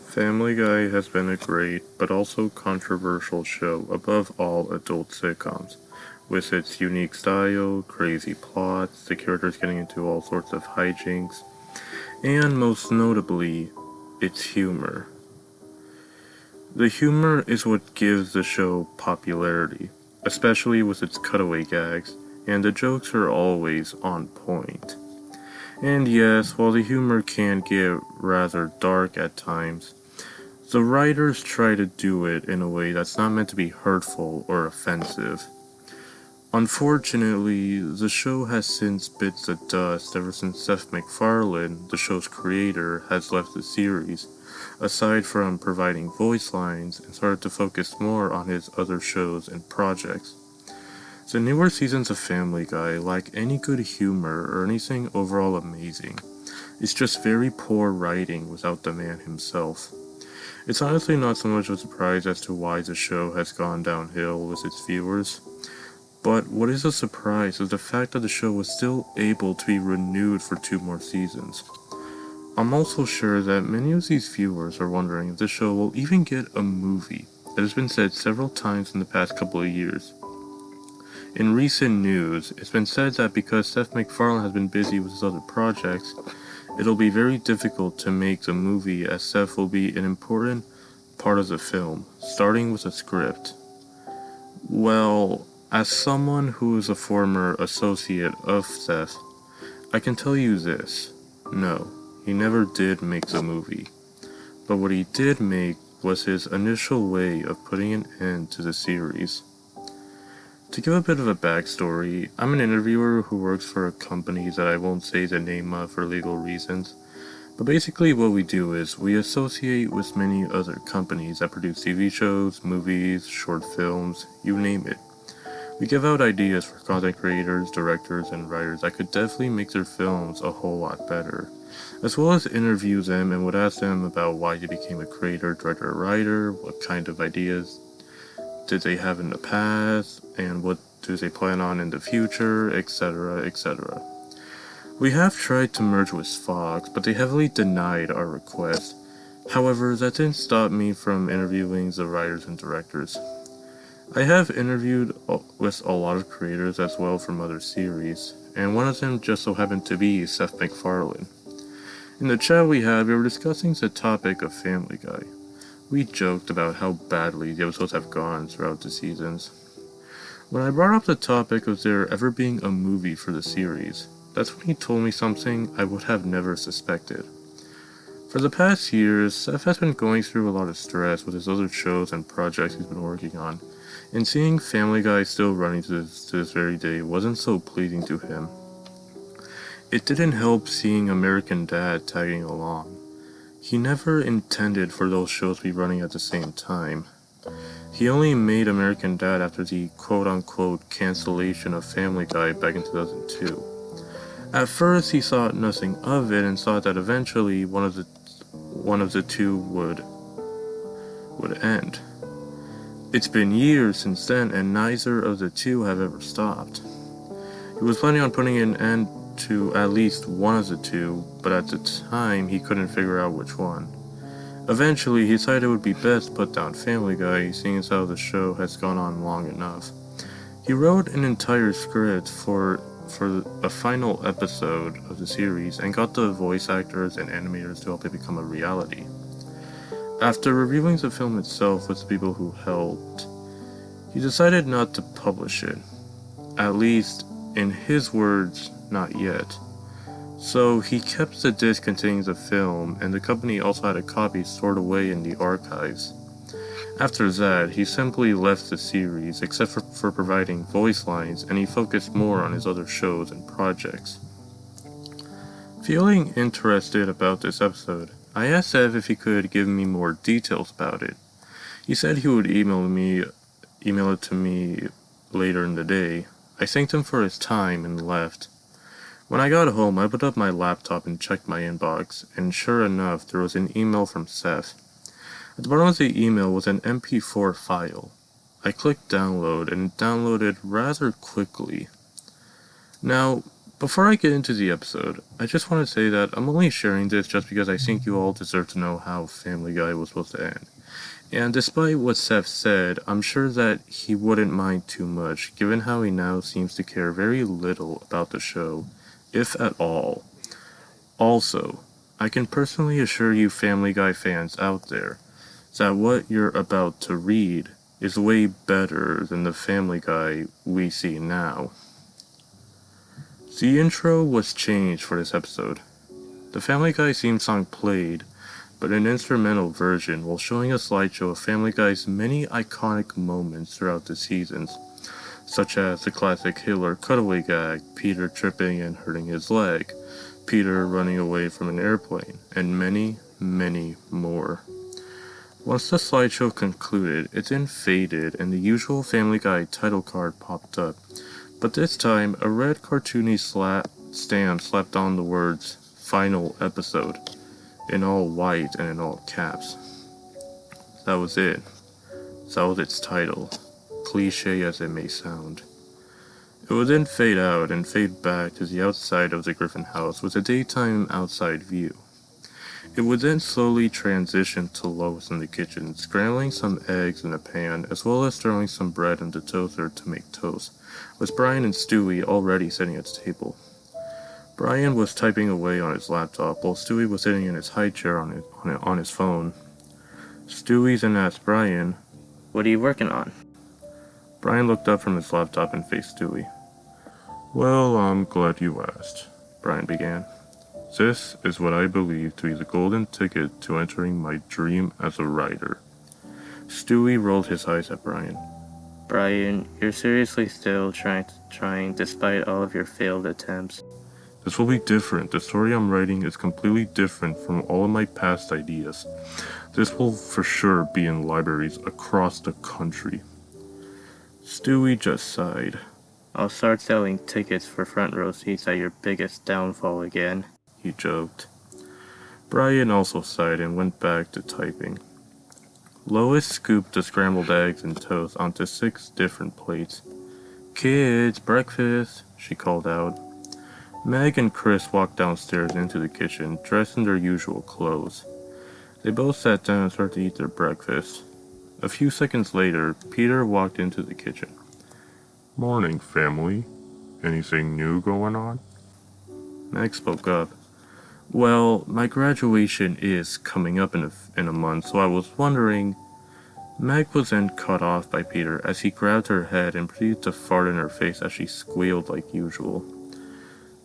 Family Guy has been a great, but also controversial show above all adult sitcoms, with its unique style, crazy plots, the characters getting into all sorts of hijinks, and most notably, its humor. The humor is what gives the show popularity, especially with its cutaway gags, and the jokes are always on point. And yes, while the humor can get rather dark at times, the writers try to do it in a way that's not meant to be hurtful or offensive. Unfortunately, the show has since bit the dust ever since Seth MacFarlane, the show's creator, has left the series, aside from providing voice lines, and started to focus more on his other shows and projects. The newer seasons of Family Guy lack any good humor or anything overall amazing. It's just very poor writing without the man himself. It's honestly not so much of a surprise as to why the show has gone downhill with its viewers, but what is a surprise is the fact that the show was still able to be renewed for 2 more seasons. I'm also sure that many of these viewers are wondering if the show will even get a movie. That has been said several times in the past couple of years. In recent news, it's been said that because Seth MacFarlane has been busy with his other projects, it'll be very difficult to make the movie, as Seth will be an important part of the film, starting with a script. Well, as someone who is a former associate of Seth, I can tell you this. No, he never did make the movie. But what he did make was his initial way of putting an end to the series. To give a bit of a backstory, I'm an interviewer who works for a company that I won't say the name of for legal reasons, but basically what we do is we associate with many other companies that produce TV shows, movies, short films, you name it. We give out ideas for content creators, directors, and writers that could definitely make their films a whole lot better, as well as interview them and would ask them about why they became a creator, director, or writer, what kind of ideas did they have in the past, and what do they plan on in the future, etc., etc. We have tried to merge with Fox, but they heavily denied our request. However, that didn't stop me from interviewing the writers and directors. I have interviewed with a lot of creators as well from other series, and one of them just so happened to be Seth MacFarlane. In the chat we were discussing the topic of Family Guy. We joked about how badly the episodes have gone throughout the seasons. When I brought up the topic of there ever being a movie for the series, that's when he told me something I would have never suspected. For the past years, Seth has been going through a lot of stress with his other shows and projects he's been working on, and seeing Family Guy still running to this very day wasn't so pleasing to him. It didn't help seeing American Dad tagging along. He never intended for those shows to be running at the same time. He only made American Dad after the quote-unquote cancellation of Family Guy back in 2002. At first he thought nothing of it and thought that eventually one of the two would end. It's been years since then and neither of the two have ever stopped. He was planning on putting an end to at least one of the two, but at the time he couldn't figure out which one. Eventually he decided it would be best to put down Family Guy, seeing as how the show has gone on long enough. He wrote an entire script for a final episode of the series and got the voice actors and animators to help it become a reality. After reviewing the film itself with the people who helped, he decided not to publish it. At least, in his words, not yet. So he kept the disc containing the film, and the company also had a copy stored away in the archives. After that, he simply left the series, except for providing voice lines, and he focused more on his other shows and projects. Feeling interested about this episode, I asked Ev if he could give me more details about it. He said he would email it to me later in the day. I thanked him for his time and left. When I got home, I put up my laptop and checked my inbox, and sure enough, there was an email from Seth. At the bottom of the email was an MP4 file. I clicked download, and it downloaded rather quickly. Now, Before I get into the episode, I just want to say that I'm only sharing this just because I think you all deserve to know how Family Guy was supposed to end. And despite what Seth said, I'm sure that he wouldn't mind too much, given how he now seems to care very little about the show, if at all. Also, I can personally assure you Family Guy fans out there that what you're about to read is way better than the Family Guy we see now. The intro was changed for this episode. The Family Guy theme song played, but an instrumental version while showing a slideshow of Family Guy's many iconic moments throughout the seasons, such as the classic Hitler cutaway gag, Peter tripping and hurting his leg, Peter running away from an airplane, and many, many more. Once the slideshow concluded, it then faded and the usual Family Guy title card popped up, but this time a red cartoony stamp slapped on the words "Final Episode" in all white and in all caps. That was it. That was its title, cliche as it may sound. It would then fade out and fade back to the outside of the Griffin house with a daytime outside view. It would then slowly transition to Lois in the kitchen, scrambling some eggs in a pan, as well as throwing some bread in the toaster to make toast, with Brian and Stewie already sitting at the table. Brian was typing away on his laptop, while Stewie was sitting in his high chair on his phone. Stewie then asked Brian, "What are you working on?" Brian looked up from his laptop and faced Stewie. "Well, I'm glad you asked," Brian began. "This is what I believe to be the golden ticket to entering my dream as a writer." Stewie rolled his eyes at Brian. "Brian, you're seriously still trying despite all of your failed attempts?" "This will be different. The story I'm writing is completely different from all of my past ideas. This will for sure be in libraries across the country." Stewie just sighed. "I'll start selling tickets for front row seats at your biggest downfall again," he joked. Brian also sighed and went back to typing. Lois scooped the scrambled eggs and toast onto 6 different plates. "Kids, breakfast," she called out. Meg and Chris walked downstairs into the kitchen, dressed in their usual clothes. They both sat down and started to eat their breakfast. A few seconds later, Peter walked into the kitchen. "Morning, family. Anything new going on?" Meg spoke up. "Well, my graduation is coming up in a month, so I was wondering..." Meg was then cut off by Peter as he grabbed her head and proceeded to fart in her face as she squealed like usual.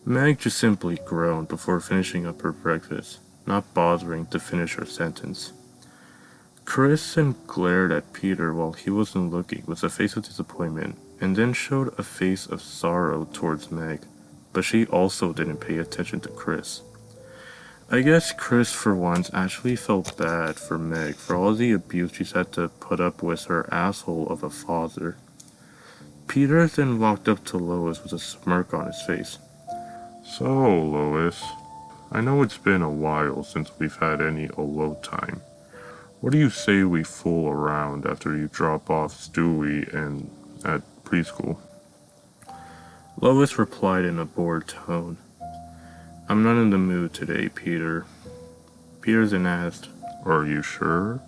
Meg just simply groaned before finishing up her breakfast, not bothering to finish her sentence. Chris then glared at Peter while he wasn't looking with a face of disappointment, and then showed a face of sorrow towards Meg, but she also didn't pay attention to Chris. I guess Chris for once actually felt bad for Meg for all the abuse she's had to put up with her asshole of a father. Peter then walked up to Lois with a smirk on his face. "So, Lois, I know it's been a while since we've had any alone time. What do you say we fool around after you drop off Stewie and at preschool?" Lois replied in a bored tone. "I'm not in the mood today, Peter." Peter then asked, "Are you sure?"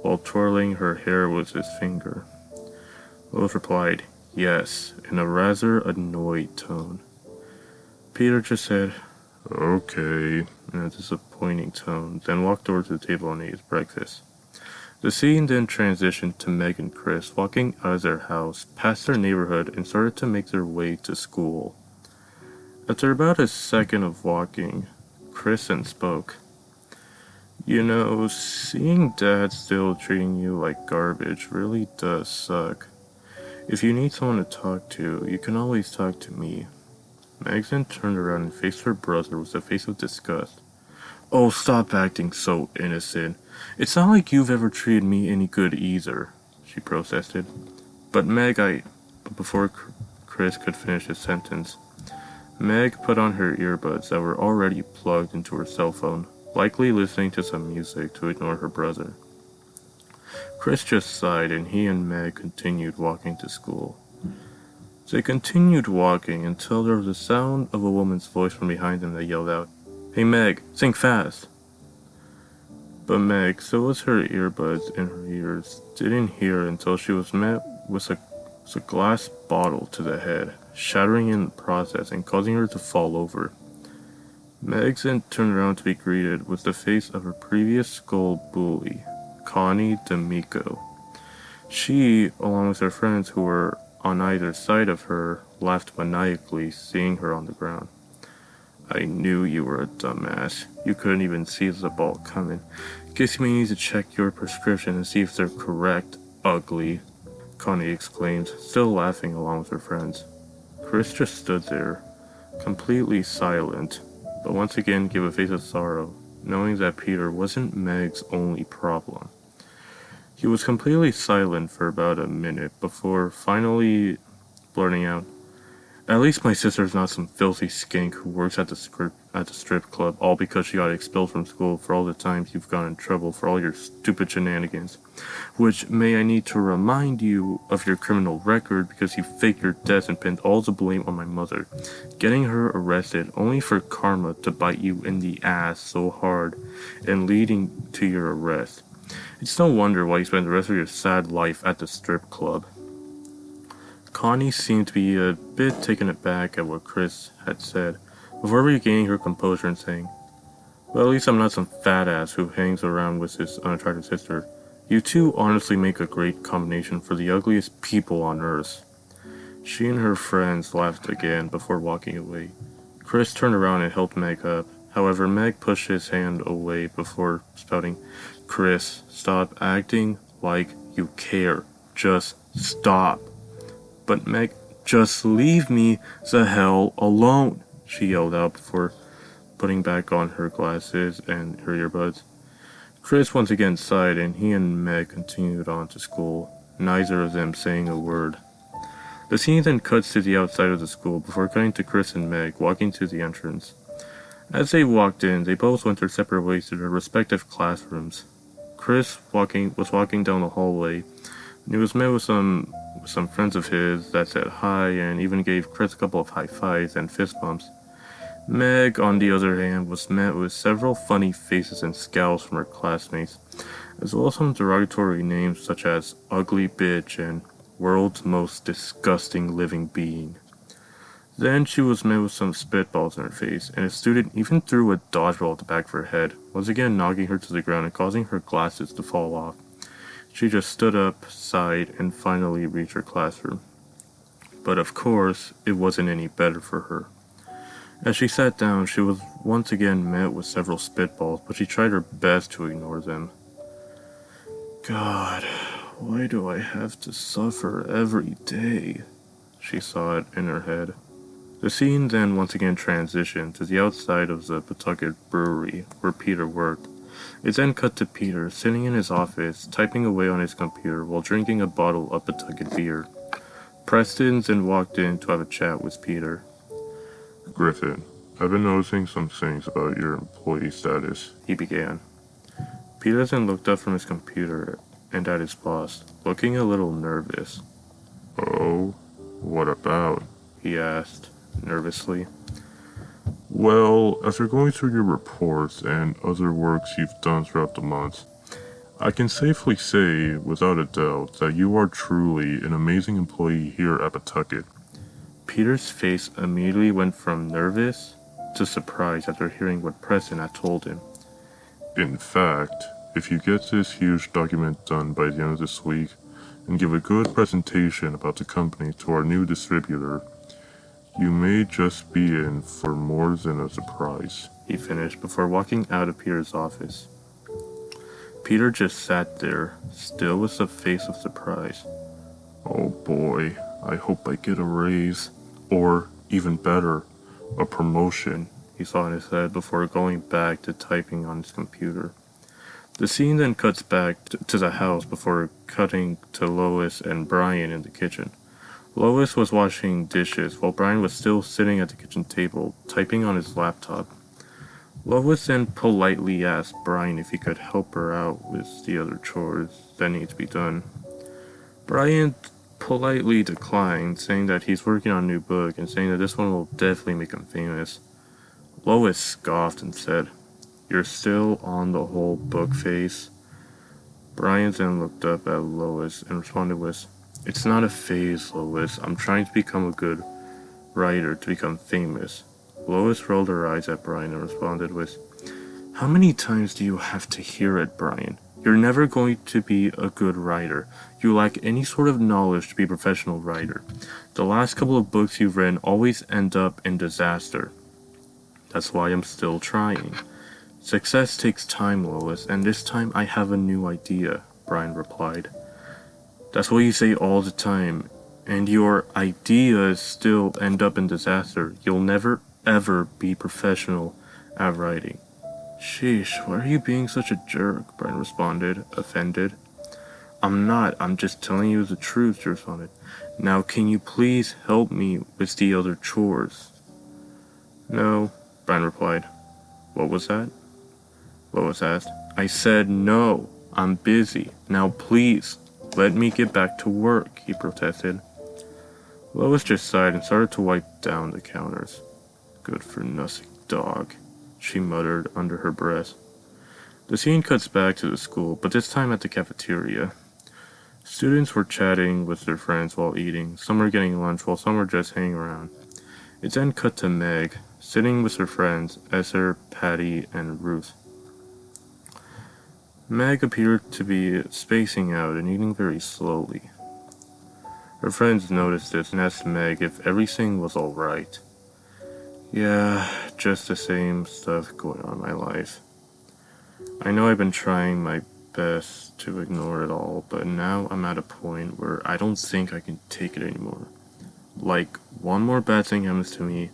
while twirling her hair with his finger. Lois replied, "Yes," in a rather annoyed tone. Peter just said, "Okay," in a disappointing tone, then walked over to the table and ate his breakfast. The scene then transitioned to Meg and Chris walking out of their house, past their neighborhood, and started to make their way to school. After about a second of walking, Chris then spoke. "You know, seeing Dad still treating you like garbage really does suck. If you need someone to talk to, you can always talk to me." Meg then turned around and faced her brother with a face of disgust. "Oh, stop acting so innocent. It's not like you've ever treated me any good either," she protested. But before Chris could finish his sentence, Meg put on her earbuds that were already plugged into her cell phone, likely listening to some music to ignore her brother. Chris just sighed and he and Meg continued walking to school. They continued walking until there was the sound of a woman's voice from behind them that yelled out, "Hey Meg, think fast!" But Meg, still with her earbuds in her ears, didn't hear until she was met with a glass bottle to the head, shattering in the process and causing her to fall over. Meg then turned around to be greeted with the face of her previous school bully, Connie D'Amico. She, along with her friends who were on either side of her, laughed maniacally, seeing her on the ground. "I knew you were a dumbass. You couldn't even see the ball coming. Guess you may need to check your prescription and see if they're correct, ugly," Connie exclaimed, still laughing along with her friends. Chris just stood there, completely silent, but once again gave a face of sorrow, knowing that Peter wasn't Meg's only problem. He was completely silent for about a minute before finally blurting out, "At least my sister's not some filthy skink who works at the strip club, all because she got expelled from school for all the times you've gotten in trouble for all your stupid shenanigans. Which, may I need to remind you of your criminal record because you faked your death and pinned all the blame on my mother, getting her arrested only for karma to bite you in the ass so hard and leading to your arrest. It's no wonder why you spent the rest of your sad life at the strip club." Connie seemed to be a bit taken aback at what Chris had said, before regaining her composure and saying, "Well, at least I'm not some fat ass who hangs around with his unattractive sister. You two honestly make a great combination for the ugliest people on earth." She and her friends laughed again before walking away. Chris turned around and helped Meg up. However, Meg pushed his hand away before spouting, "Chris, stop acting like you care. Just stop." "But Meg, just leave me the hell alone," she yelled out before putting back on her glasses and her earbuds. Chris once again sighed, and he and Meg continued on to school, neither of them saying a word. The scene then cuts to the outside of the school before cutting to Chris and Meg walking to the entrance. As they walked in, they both went their separate ways to their respective classrooms. Chris was walking down the hallway, and he was met with some friends of his that said hi and even gave Chris a couple of high fives and fist bumps. Meg, on the other hand, was met with several funny faces and scowls from her classmates, as well as some derogatory names such as ugly bitch and world's most disgusting living being. Then she was met with some spitballs in her face, and a student even threw a dodgeball at the back of her head, once again knocking her to the ground and causing her glasses to fall off. She just stood up, sighed, and finally reached her classroom. But of course, it wasn't any better for her. As she sat down, she was once again met with several spitballs, but she tried her best to ignore them. "God, why do I have to suffer every day?" she thought in her head. The scene then once again transitioned to the outside of the Pawtucket brewery where Peter worked. It then cut to Peter sitting in his office, typing away on his computer while drinking a bottle of Pawtucket beer. Preston then walked in to have a chat with Peter. "Griffin, I've been noticing some things about your employee status," he began. Peter then looked up from his computer and at his boss, looking a little nervous. "Oh, what about?" he asked, nervously. "Well, after going through your reports and other works you've done throughout the month, I can safely say, without a doubt, that you are truly an amazing employee here at Pawtucket." Peter's face immediately went from nervous to surprise after hearing what Preston had told him. "In fact, if you get this huge document done by the end of this week and give a good presentation about the company to our new distributor, you may just be in for more than a surprise," he finished before walking out of Peter's office. Peter just sat there, still with a face of surprise. "Oh boy, I hope I get a raise. Or, even better, a promotion," he thought in his head before going back to typing on his computer. The scene then cuts back to the house before cutting to Lois and Brian in the kitchen. Lois was washing dishes while Brian was still sitting at the kitchen table, typing on his laptop. Lois then politely asked Brian if he could help her out with the other chores that need to be done. Brian politely declined, saying that he's working on a new book and saying that this one will definitely make him famous. Lois scoffed and said, "You're still on the whole book phase?" Brian then looked up at Lois and responded with, "It's not a phase, Lois. I'm trying to become a good writer to become famous." Lois rolled her eyes at Brian and responded with, "How many times do you have to hear it, Brian? You're never going to be a good writer. You lack any sort of knowledge to be a professional writer. The last couple of books you've written always end up in disaster. That's why I'm still trying." "Success takes time, Lois, and this time I have a new idea," Brian replied. "That's what you say all the time, and your ideas still end up in disaster. You'll never, ever be professional at writing." "Sheesh, why are you being such a jerk?" Brian responded, offended. "I'm not, I'm just telling you the truth," she responded. "Now can you please help me with the other chores?" "No," Brian replied. "What was that?" Lois asked. "I said no, I'm busy. Now please, let me get back to work," he protested. Lois just sighed and started to wipe down the counters. "Good for nothing dog," she muttered under her breath. The scene cuts back to the school, but this time at the cafeteria. Students were chatting with their friends while eating. Some were getting lunch while some were just hanging around. It then cut to Meg, sitting with her friends, Esther, Patty, and Ruth. Meg appeared to be spacing out and eating very slowly. Her friends noticed this and asked Meg if everything was alright. "Yeah, just the same stuff going on in my life. I know I've been trying my best to ignore it all, but now I'm at a point where I don't think I can take it anymore. Like, one more bad thing happens to me,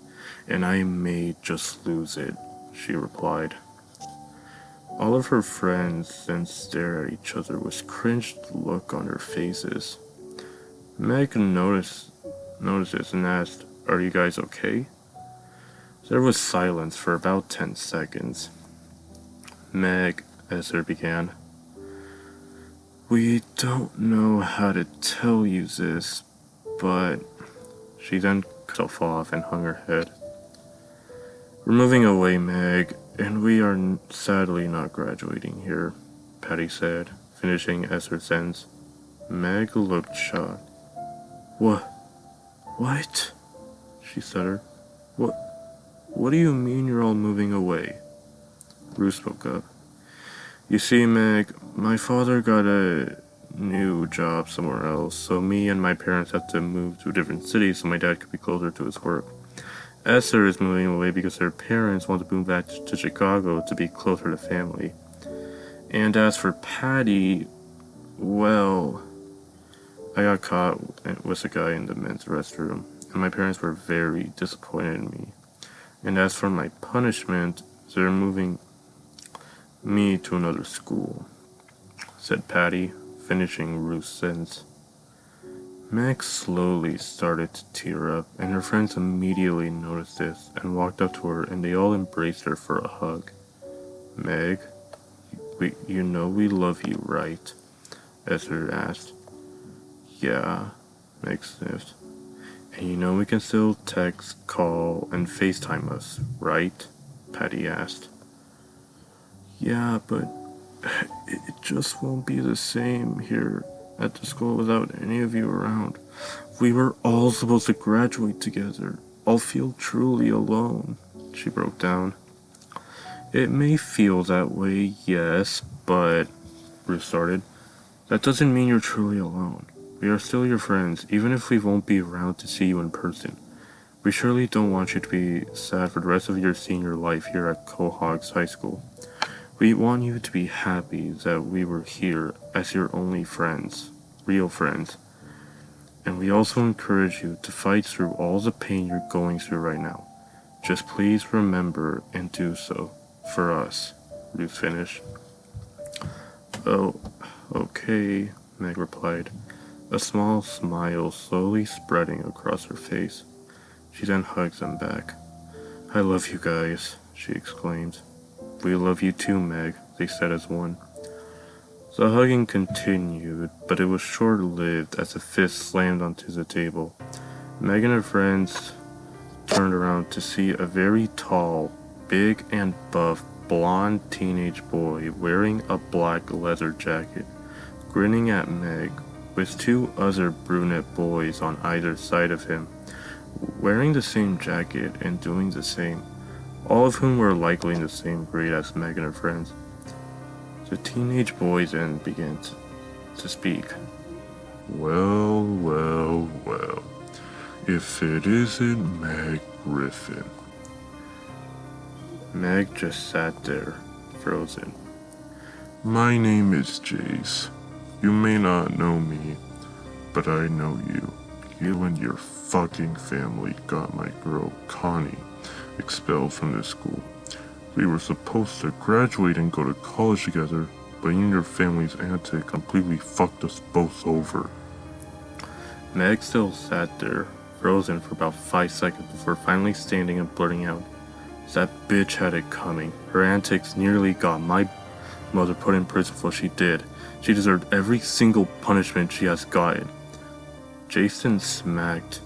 and I may just lose it," she replied. All of her friends then stared at each other with cringed look on their faces. Meg noticed this and asked, "Are you guys okay?" There was silence for about 10 seconds. "Meg," Esther began, "we don't know how to tell you this, but..." She then cut herself off and hung her head. "We're moving away, Meg, and we are sadly not graduating here," Patty said, finishing Esther's sentence. Meg looked shocked. What? She stuttered. What do you mean you're all moving away?" Ruth spoke up. "You see, Meg, my father got a new job somewhere else, so me and my parents have to move to a different city so my dad could be closer to his work. Esther is moving away because her parents want to move back to Chicago to be closer to family. And as for Patty, well, I got caught with a guy in the men's restroom, and my parents were very disappointed in me. And as for my punishment, they're moving me to another school," said Patty, finishing Ruth's sentence. Meg slowly started to tear up, and her friends immediately noticed this and walked up to her, and they all embraced her for a hug. "Meg, you know we love you, right?" Esther asked. "Yeah," Meg sniffed. "And you know we can still text, call, and FaceTime us, right?" Patty asked. "Yeah, but it just won't be the same here at the school without any of you around. We were all supposed to graduate together. I'll feel truly alone," she broke down. "It may feel that way, yes, but," Ruth started, "that doesn't mean you're truly alone. We are still your friends, even if we won't be around to see you in person. We surely don't want you to be sad for the rest of your senior life here at Quahog's High School. We want you to be happy that we were here as your only friends, real friends. And we also encourage you to fight through all the pain you're going through right now. Just please remember and do so, for us," Ruth finished. "Oh, okay," Meg replied, a small smile slowly spreading across her face. She then hugged them back. "I love you guys," she exclaimed. "We love you too, Meg," they said as one. The hugging continued, but it was short-lived as a fist slammed onto the table. Meg and her friends turned around to see a very tall, big and buff, blonde teenage boy wearing a black leather jacket, grinning at Meg, with two other brunette boys on either side of him, wearing the same jacket and doing the same, all of whom were likely in the same grade as Meg and her friends. The teenage boy then began to speak. Well, well, well. If it isn't Meg Griffin. Meg just sat there, frozen. My name is Jace. You may not know me, but I know you. You and your fucking family got my girl, Connie, expelled from this school. We were supposed to graduate and go to college together, but you and your family's antic completely fucked us both over. Meg still sat there, frozen for about 5 seconds before finally standing and blurting out, "That bitch had it coming. Her antics nearly got my mother put in prison for what she did. She deserved every single punishment she has gotten." Jason smacked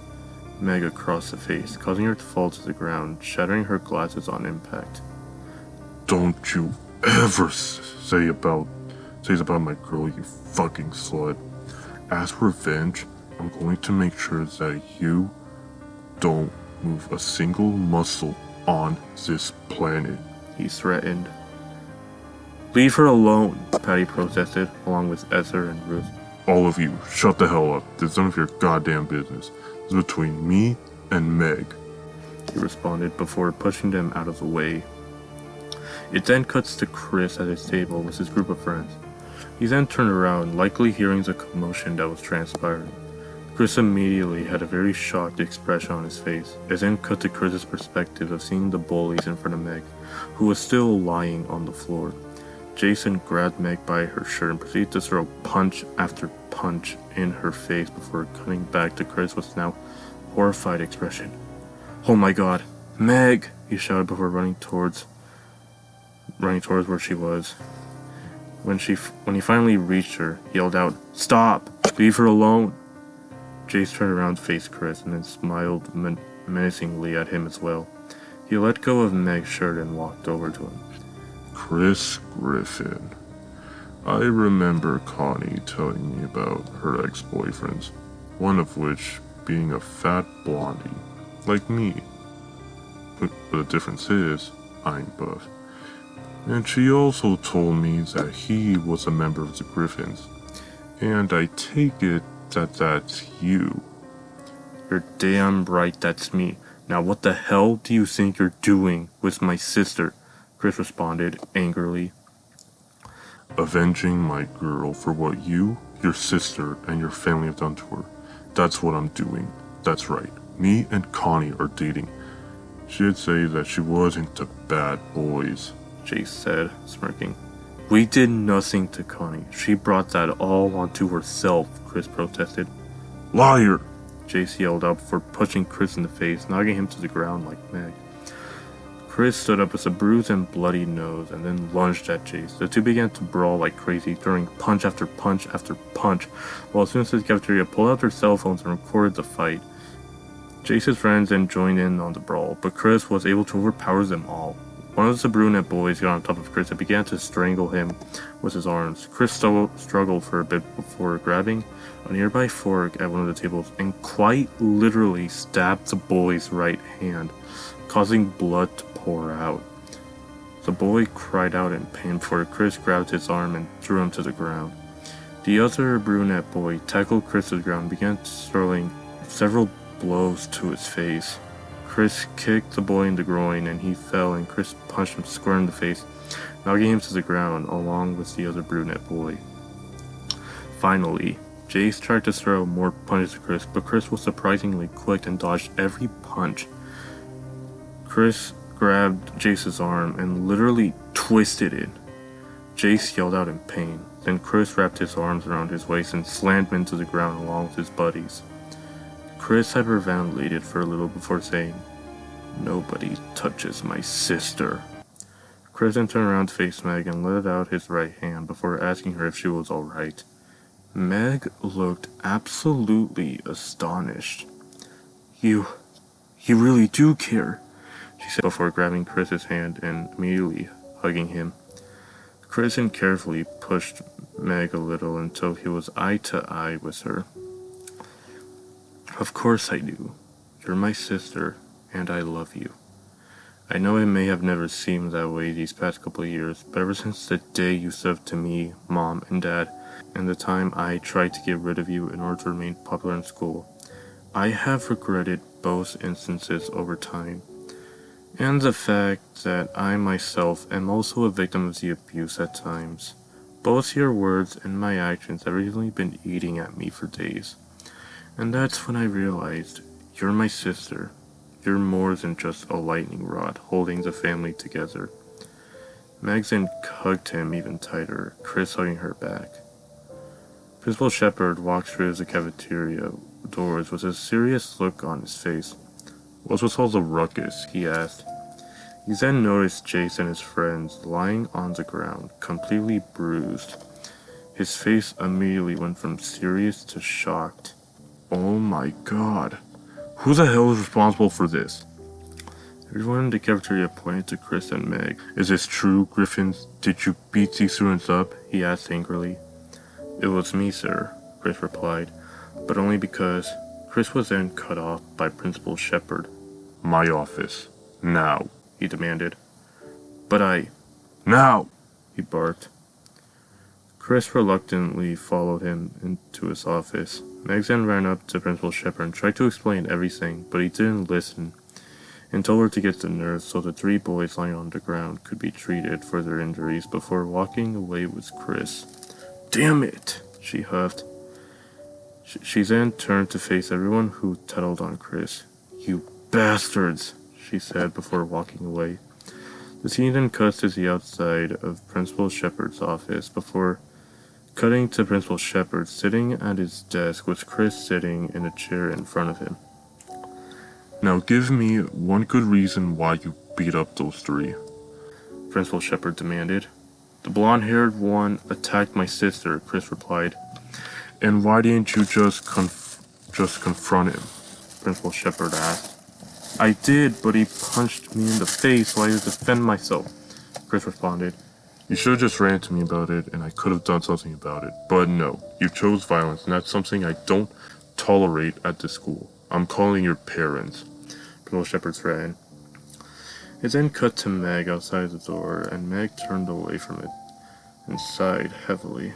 Meg across the face, causing her to fall to the ground, shattering her glasses on impact. Don't you ever say about my girl, you fucking slut. As revenge, I'm going to make sure that you don't move a single muscle on this planet, He threatened. "Leave her alone," Patty protested, along with Esther and Ruth. All of you, shut the hell up. This is none of your goddamn business. This is between me and Meg. He responded before pushing them out of the way. It then cuts to Chris at his table with his group of friends. He then turned around, likely hearing the commotion that was transpiring. Chris immediately had a very shocked expression on his face. It then cut to Chris's perspective of seeing the bullies in front of Meg, who was still lying on the floor. Jason grabbed Meg by her shirt and proceeded to throw punch after punch in her face before cutting back to Chris with now horrified expression. "Oh my god, Meg!" he shouted before running towards where she was. When he finally reached her, he yelled out, "Stop! Leave her alone!" Jace turned around to face Chris and then smiled menacingly at him as well. He let go of Meg's shirt and walked over to him. Chris Griffin. I remember Connie telling me about her ex-boyfriends, one of which being a fat blondie, like me. But the difference is, I'm buff. And she also told me that he was a member of the Griffins. And I take it that that's you. "You're damn right that's me. Now what the hell do you think you're doing with my sister?" Chris responded angrily. Avenging my girl for what you, your sister, and your family have done to her. That's what I'm doing. That's right. Me and Connie are dating. She did say that she was into bad boys. Jace said, smirking. "We did nothing to Connie. She brought that all onto herself," Chris protested. Liar! Jace yelled out before punching Chris in the face, knocking him to the ground like Meg. Chris stood up with a bruised and bloody nose and then lunged at Jace. The two began to brawl like crazy, throwing punch after punch after punch, while students at the cafeteria pulled out their cell phones and recorded the fight. Jace's friends then joined in on the brawl, but Chris was able to overpower them all. One of the brunette boys got on top of Chris and began to strangle him with his arms. Chris struggled for a bit before grabbing a nearby fork at one of the tables and quite literally stabbed the boy's right hand, causing blood to pour out. The boy cried out in pain before Chris grabbed his arm and threw him to the ground. The other brunette boy tackled Chris to the ground and began throwing several blows to his face. Chris kicked the boy in the groin and he fell, and Chris punched him square in the face, knocking him to the ground along with the other brunette boy. Finally, Jace tried to throw more punches at Chris, but Chris was surprisingly quick and dodged every punch. Chris grabbed Jace's arm and literally twisted it. Jace yelled out in pain. Then Chris wrapped his arms around his waist and slammed him to the ground along with his buddies. Chris hyperventilated for a little before saying, "Nobody touches my sister." Chris then turned around to face Meg and let out his right hand before asking her if she was alright. Meg looked absolutely astonished. You really do care, she said before grabbing Chris's hand and immediately hugging him. Chris then carefully pushed Meg a little until he was eye to eye with her. Of course I do. You're my sister, and I love you. I know it may have never seemed that way these past couple of years, but ever since the day you stood up to me, Mom, and Dad, and the time I tried to get rid of you in order to remain popular in school, I have regretted both instances over time. And the fact that I myself am also a victim of the abuse at times. Both your words and my actions have really been eating at me for days. And that's when I realized, you're my sister. You're more than just a lightning rod holding the family together. Meg then hugged him even tighter, Chris hugging her back. Principal Shepard walked through the cafeteria doors with a serious look on his face. What was all the ruckus? He asked. He then noticed Jace and his friends lying on the ground, completely bruised. His face immediately went from serious to shocked. Oh my god. Who the hell is responsible for this? Everyone in the cafeteria pointed to Chris and Meg. Is this true, Griffins? Did you beat these students up? He asked angrily. It was me, sir, Chris replied, but only because Chris was then cut off by Principal Shepard. My office. Now, he demanded. But Now! He barked. Chris reluctantly followed him into his office. Meg then ran up to Principal Shepard and tried to explain everything, but he didn't listen, and told her to get the nurse so the 3 boys lying on the ground could be treated for their injuries before walking away with Chris. Damn it, she huffed. She then turned to face everyone who tattled on Chris. You bastards, she said before walking away. The scene then cuts to the outside of Principal Shepard's office before cutting to Principal Shepard sitting at his desk with Chris sitting in a chair in front of him. Now give me one good reason why you beat up those 3, Principal Shepard demanded. The blonde-haired one attacked my sister, Chris replied. And why didn't you just confront him? Principal Shepard asked. I did, but he punched me in the face so I had to defend myself, Chris responded. You should have just ran to me about it, and I could have done something about it. But no, you chose violence, and that's something I don't tolerate at this school. I'm calling your parents, Principal Shepard threatened. It then cut to Meg outside the door, and Meg turned away from it and sighed heavily.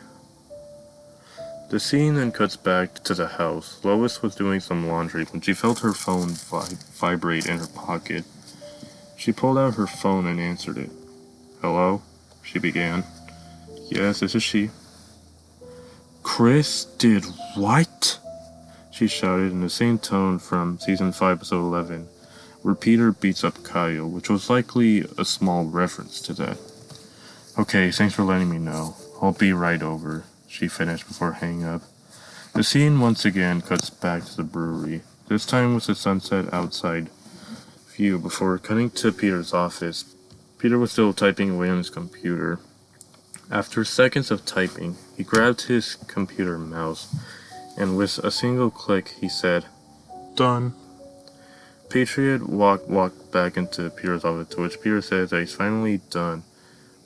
The scene then cuts back to the house. Lois was doing some laundry when she felt her phone vibrate in her pocket. She pulled out her phone and answered it. Hello? She began. Yes, this is she. Chris did what? She shouted in the same tone from Season 5, Episode 11, where Peter beats up Kyle, which was likely a small reference to that. Okay, thanks for letting me know. I'll be right over, she finished before hanging up. The scene once again cuts back to the brewery, this time with the sunset outside view before cutting to Peter's office. Peter was still typing away on his computer. After seconds of typing, he grabbed his computer mouse, and with a single click, he said, Done. Patriot walked back into Peter's office, to which Peter said that he's finally done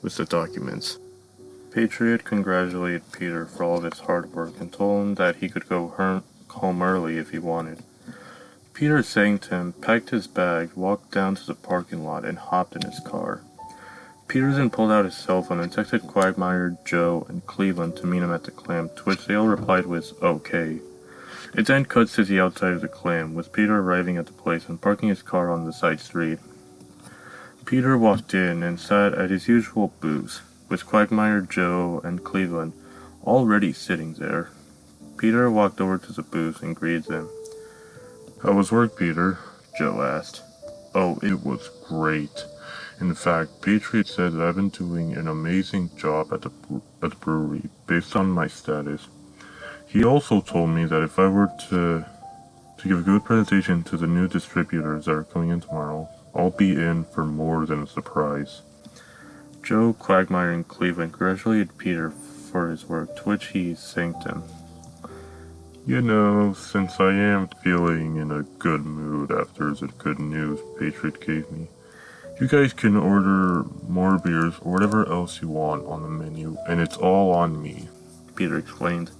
with the documents. Patriot congratulated Peter for all of his hard work and told him that he could go home early if he wanted. Peter thanked him, packed his bag, walked down to the parking lot, and hopped in his car. Peter then pulled out his cell phone and texted Quagmire, Joe, and Cleveland to meet him at the Clam, to which they all replied with, okay. It then cuts to the outside of the Clam, with Peter arriving at the place and parking his car on the side street. Peter walked in and sat at his usual booth, with Quagmire, Joe, and Cleveland already sitting there. Peter walked over to the booth and greeted them. How was work, Peter? Joe asked. Oh, it was great. In fact, Patriot said that I've been doing an amazing job at the brewery, based on my status. He also told me that if I were to give a good presentation to the new distributors that are coming in tomorrow, I'll be in for more than a surprise. Joe, Quagmire, and Cleveland congratulated Peter for his work, to which he thanked him. You know, since I am feeling in a good mood after the good news Patriot gave me, you guys can order more beers or whatever else you want on the menu, and it's all on me. Peter explained.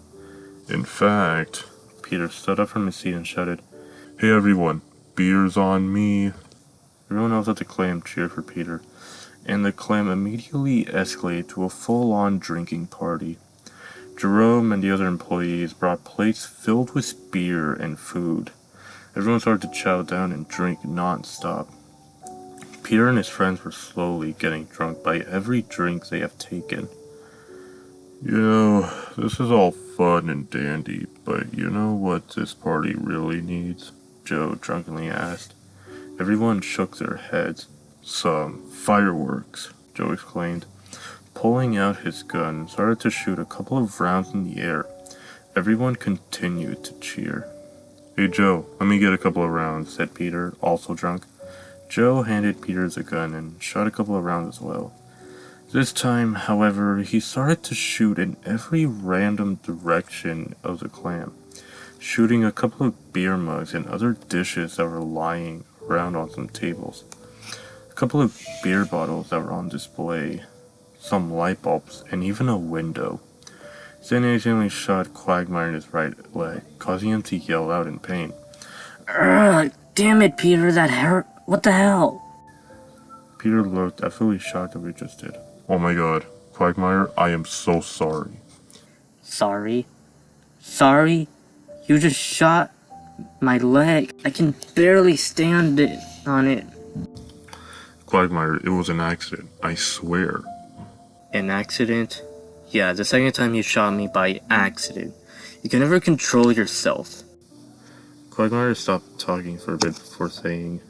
In fact, Peter stood up from his seat and shouted, "Hey everyone, beer's on me." Everyone else at the clam cheered for Peter, and the clam immediately escalated to a full-on drinking party. Jerome and the other employees brought plates filled with beer and food. Everyone started to chow down and drink non-stop. Peter and his friends were slowly getting drunk by every drink they have taken. You know, this is all fun and dandy, but you know what this party really needs? Joe drunkenly asked. Everyone shook their heads. Some fireworks, Joe exclaimed. Pulling out his gun, started to shoot a couple of rounds in the air. Everyone continued to cheer. Hey Joe, let me get a couple of rounds, said Peter, also drunk. Joe handed Peter the gun and shot a couple of rounds as well. This time, however, he started to shoot in every random direction of the clam, shooting a couple of beer mugs and other dishes that were lying around on some tables, a couple of beer bottles that were on display, some light bulbs, and even a window. Then he accidentally shot Quagmire in his right leg, causing him to yell out in pain. Damn it, Peter, that hurt. What the hell? Peter looked absolutely shocked at what he just did. Oh my god, Quagmire, I am so sorry. Sorry? Sorry? You just shot my leg. I can barely stand on it. Quagmire, it was an accident, I swear. An accident? Yeah, the second time you shot me by accident. You can never control yourself. Quagmire stopped talking for a bit before saying,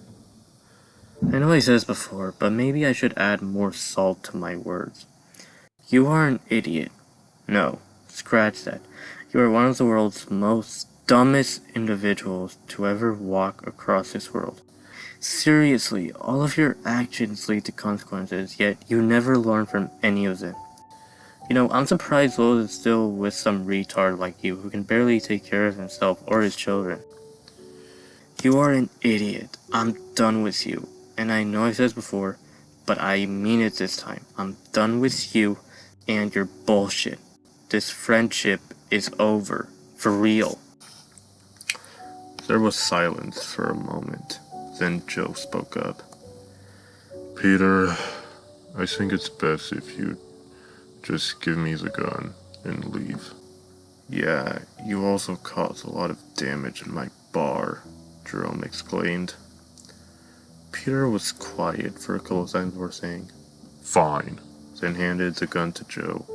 I know I said this before, but maybe I should add more salt to my words. You are an idiot. No, scratch that. You are one of the world's most dumbest individuals to ever walk across this world. Seriously, all of your actions lead to consequences, yet you never learn from any of them. You know, I'm surprised Lois is still with some retard like you who can barely take care of himself or his children. You are an idiot. I'm done with you. And I know I said this before, but I mean it this time. I'm done with you and your bullshit. This friendship is over. For real. There was silence for a moment. Then Joe spoke up. Peter, I think it's best if you just give me the gun and leave. Yeah, you also caused a lot of damage in my bar, Jerome exclaimed. Peter was quiet for a couple of seconds before saying, Fine. Then handed the gun to Joe,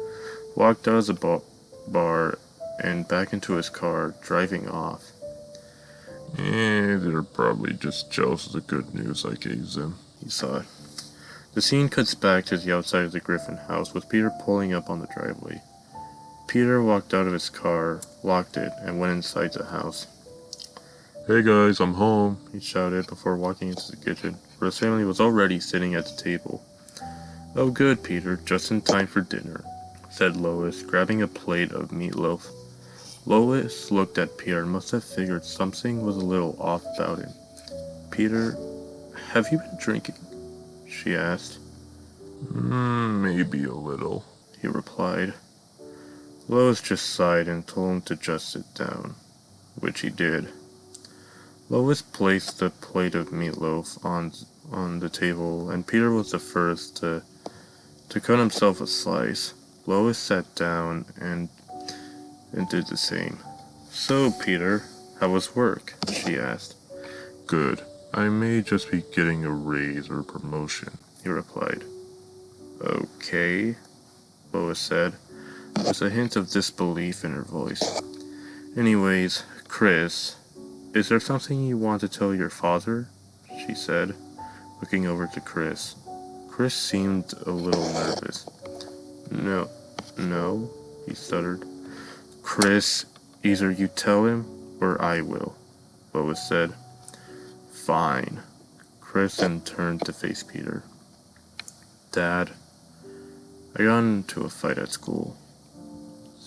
walked out of the bar, and back into his car, driving off. They're probably just jealous of the good news I gave them, he thought. The scene cuts back to the outside of the Griffin house, with Peter pulling up on the driveway. Peter walked out of his car, locked it, and went inside the house. Hey guys, I'm home, he shouted before walking into the kitchen, where his family was already sitting at the table. Oh good, Peter, just in time for dinner, said Lois, grabbing a plate of meatloaf. Lois looked at Peter and must have figured something was a little off about him. Peter, have you been drinking? She asked. Maybe a little, he replied. Lois just sighed and told him to just sit down, which he did. Lois placed the plate of meatloaf on the table, and Peter was the first to cut himself a slice. Lois sat down and did the same. So, Peter, how was work? She asked. Good. I may just be getting a raise or a promotion, he replied. Okay, Lois said, with a hint of disbelief in her voice. Anyways, Chris, is there something you want to tell your father? She said, looking over to Chris. Chris seemed a little nervous. No, he stuttered. Chris, either you tell him or I will, Lois said. Fine. Chris then turned to face Peter. Dad, I got into a fight at school.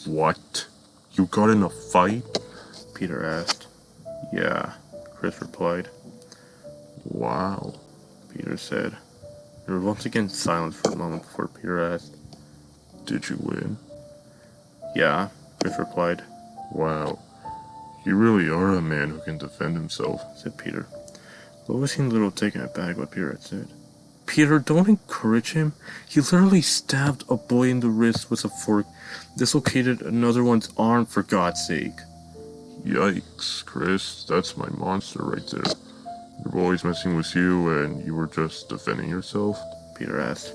What? You got in a fight? Peter asked. Yeah, Chris replied. Wow. Peter said. There was once again silence for a moment before Peter asked. Did you win? Yeah, Chris replied. Wow. You really are a man who can defend himself, said Peter. Lois seemed a little taken aback by what Peter had said. Peter, don't encourage him. He literally stabbed a boy in the wrist with a fork, dislocated another one's arm, for God's sake. Yikes, Chris, that's my monster right there. Your boy's messing with you and you were just defending yourself? Peter asked.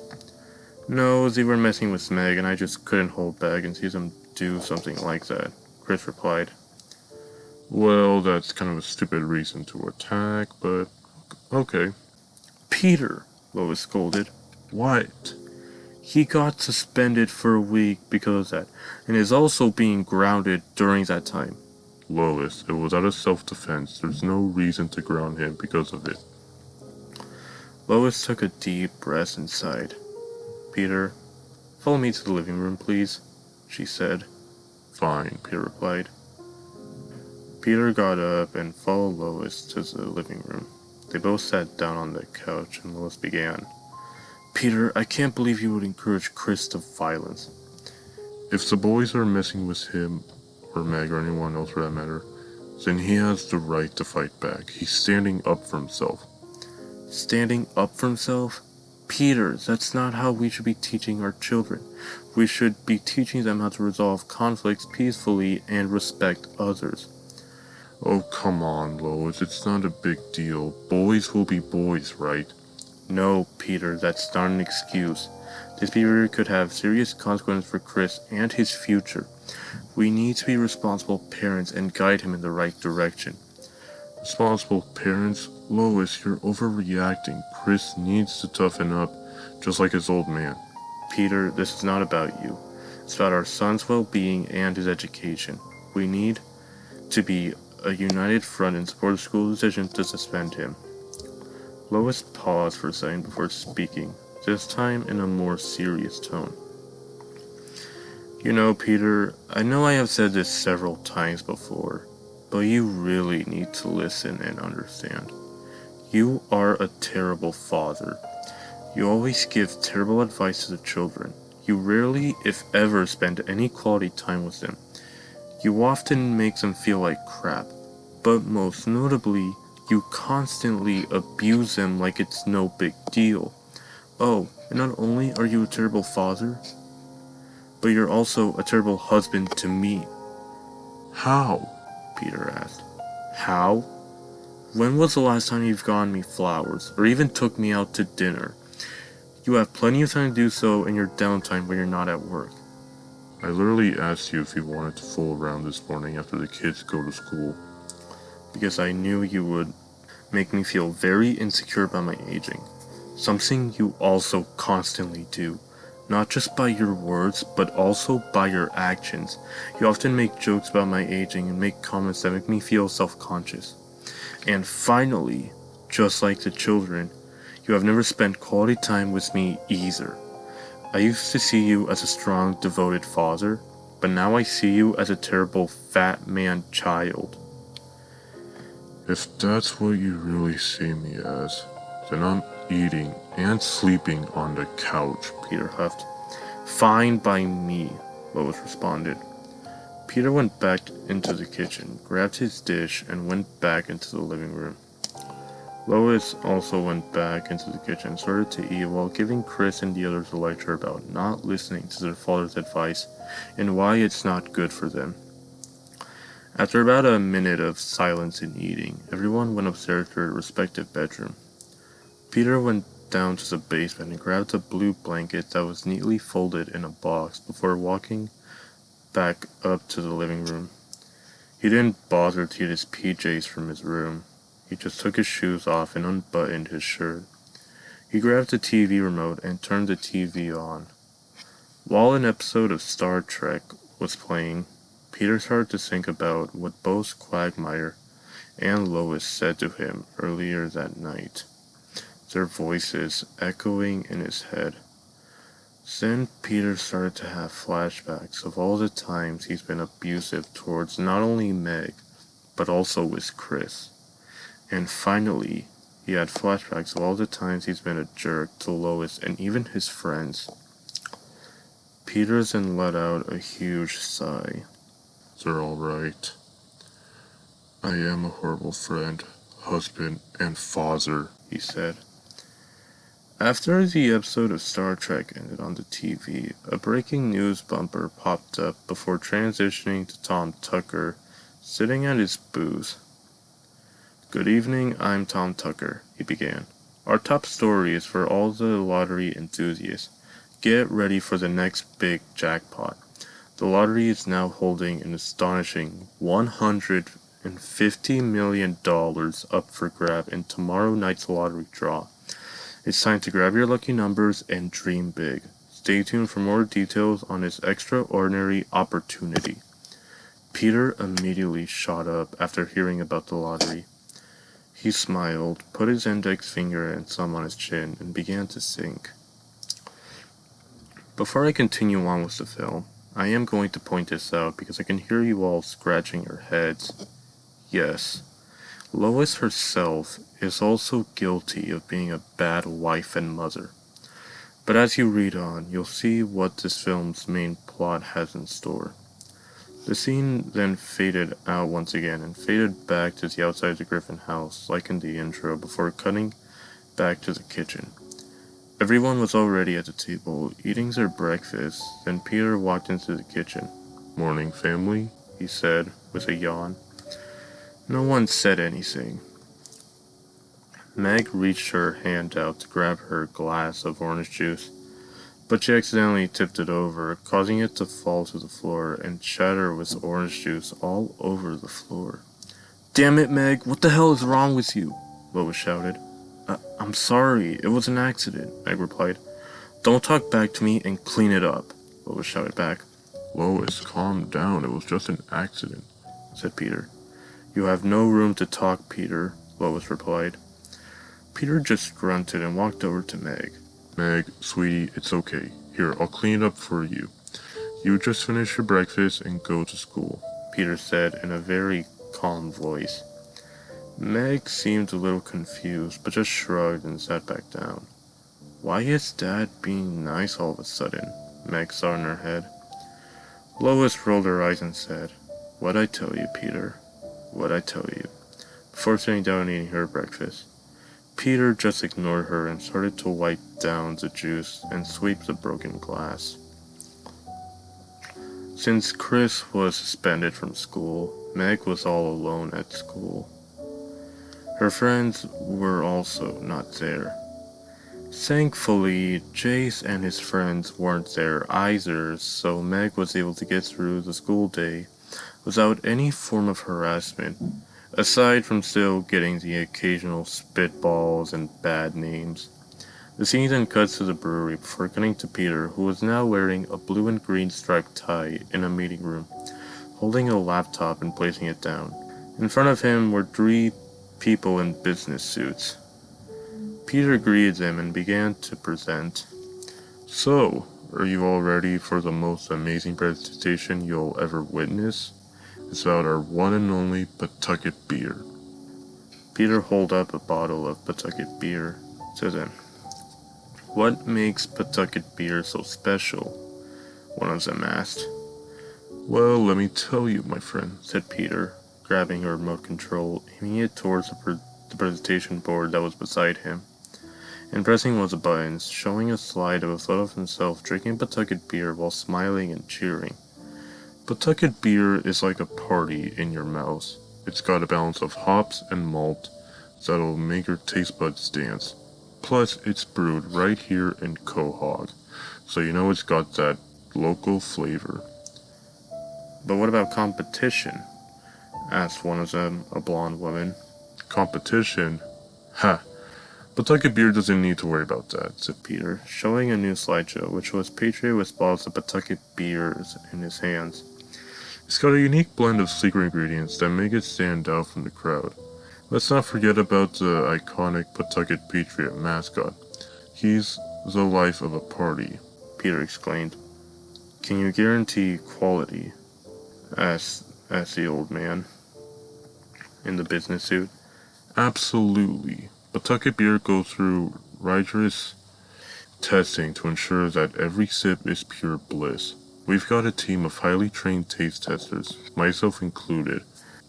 No, they were messing with Meg and I just couldn't hold back and see them do something like that, Chris replied. Well, that's kind of a stupid reason to attack, but okay. Peter, Lois scolded. What? He got suspended for a week because of that, and is also being grounded during that time. Lois, it was out of self-defense. There's no reason to ground him because of it. Lois took a deep breath and sighed. Peter, follow me to the living room, please, she said. Fine, Peter replied. Peter got up and followed Lois to the living room. They both sat down on the couch and Lois began. Peter, I can't believe you would encourage Chris to violence. If the boys are messing with him, or Meg, or anyone else for that matter, then he has the right to fight back. He's standing up for himself. Standing up for himself? Peter, that's not how we should be teaching our children. We should be teaching them how to resolve conflicts peacefully and respect others. Oh, come on, Lois, it's not a big deal. Boys will be boys, right? No, Peter, that's not an excuse. This behavior could have serious consequences for Chris and his future. We need to be responsible parents and guide him in the right direction. Responsible parents? Lois, you're overreacting. Chris needs to toughen up, just like his old man. Peter, this is not about you. It's about our son's well-being and his education. We need to be a united front and support the school's decision to suspend him. Lois paused for a second before speaking, this time in a more serious tone. You know, Peter, I know I have said this several times before, but you really need to listen and understand. You are a terrible father. You always give terrible advice to the children. You rarely, if ever, spend any quality time with them. You often make them feel like crap, but most notably, you constantly abuse them like it's no big deal. Oh, and not only are you a terrible father, but you're also a terrible husband to me. How? Peter asked. How? When was the last time you've gotten me flowers, or even took me out to dinner? You have plenty of time to do so in your downtime when you're not at work. I literally asked you if you wanted to fool around this morning after the kids go to school. Because I knew you would make me feel very insecure about my aging. Something you also constantly do. Not just by your words, but also by your actions. You often make jokes about my aging and make comments that make me feel self-conscious. And finally, just like the children, you have never spent quality time with me either. I used to see you as a strong, devoted father, but now I see you as a terrible, fat man child. If that's what you really see me as, then I'm eating and sleeping on the couch, Peter huffed. Fine by me, Lois responded. Peter went back into the kitchen, grabbed his dish, and went back into the living room. Lois also went back into the kitchen and started to eat while giving Chris and the others a lecture about not listening to their father's advice and why it's not good for them. After about a minute of silence and eating, everyone went upstairs to their respective bedroom. Peter went down to the basement and grabbed a blue blanket that was neatly folded in a box before walking back up to the living room. He didn't bother to get his PJs from his room. He just took his shoes off and unbuttoned his shirt. He grabbed the TV remote and turned the TV on. While an episode of Star Trek was playing, Peter started to think about what both Quagmire and Lois said to him earlier that night, their voices echoing in his head. Then Peter started to have flashbacks of all the times he's been abusive towards not only Meg, but also with Chris. And finally, he had flashbacks of all the times he's been a jerk to Lois and even his friends. Peter then let out a huge sigh. They're alright. I am a horrible friend, husband, and father, he said. After the episode of Star Trek ended on the TV, a breaking news bumper popped up before transitioning to Tom Tucker, sitting at his booth. "Good evening, I'm Tom Tucker," he began. "Our top story is for all the lottery enthusiasts. Get ready for the next big jackpot. The lottery is now holding an astonishing $150 million up for grab in tomorrow night's lottery draw. It's time to grab your lucky numbers and dream big. Stay tuned for more details on this extraordinary opportunity." Peter immediately shot up after hearing about the lottery. He smiled, put his index finger and thumb on his chin, and began to think. Before I continue on with the film, I am going to point this out because I can hear you all scratching your heads. Yes, Lois herself is also guilty of being a bad wife and mother. But as you read on, you'll see what this film's main plot has in store. The scene then faded out once again and faded back to the outside of the Griffin house, like in the intro, before cutting back to the kitchen. Everyone was already at the table, eating their breakfast. Then Peter walked into the kitchen. "Morning, family," he said, with a yawn. No one said anything. Meg reached her hand out to grab her glass of orange juice, but she accidentally tipped it over, causing it to fall to the floor and shatter with orange juice all over the floor. "Damn it, Meg, what the hell is wrong with you?" Lois shouted. I'm sorry, it was an accident," Meg replied. "Don't talk back to me and clean it up," Lois shouted back. "Lois, calm down, it was just an accident," said Peter. "You have no room to talk, Peter," Lois replied. Peter just grunted and walked over to Meg. "Meg, sweetie, it's okay. Here, I'll clean it up for you. You just finish your breakfast and go to school," Peter said in a very calm voice. Meg seemed a little confused, but just shrugged and sat back down. Why is Dad being nice all of a sudden? Meg thought in her head. Lois rolled her eyes and said, "What'd I tell you, Peter? What'd I tell you?" before sitting down and eating her breakfast. Peter just ignored her and started to wipe down the juice and sweep the broken glass. Since Chris was suspended from school, Meg was all alone at school. Her friends were also not there. Thankfully, Jace and his friends weren't there either, so Meg was able to get through the school day without any form of harassment, aside from still getting the occasional spitballs and bad names. The scene then cuts to the brewery before cutting to Peter, who was now wearing a blue and green striped tie in a meeting room, holding a laptop and placing it down. In front of him were 3 people in business suits. Peter greeted them and began to present. "So, are you all ready for the most amazing presentation you'll ever witness? It's about our one and only Pawtucket beer." Peter held up a bottle of Pawtucket beer to them. "What makes Pawtucket beer so special?" one of them asked. "Well, let me tell you, my friend," said Peter, grabbing a remote control, aiming it towards the presentation board that was beside him, and pressing one of the buttons, showing a slide of a photo of himself drinking Pawtucket beer while smiling and cheering. "Pawtucket beer is like a party in your mouth. It's got a balance of hops and malt that'll make your taste buds dance. Plus, it's brewed right here in Quahog, so you know it's got that local flavor." "But what about competition?" asked one of them, a blonde woman. "Competition? Ha! Pawtucket beer doesn't need to worry about that," said Peter, showing a new slideshow, which was Patriot with bottles of Pawtucket beers in his hands. "It's got a unique blend of secret ingredients that make it stand out from the crowd. Let's not forget about the iconic Pawtucket Patriot mascot. He's the life of a party." Peter exclaimed. Can you guarantee quality? asked the old man in the business suit. Absolutely. Pawtucket beer goes through rigorous testing to ensure that every sip is pure bliss. We've got a team of highly trained taste testers, myself included,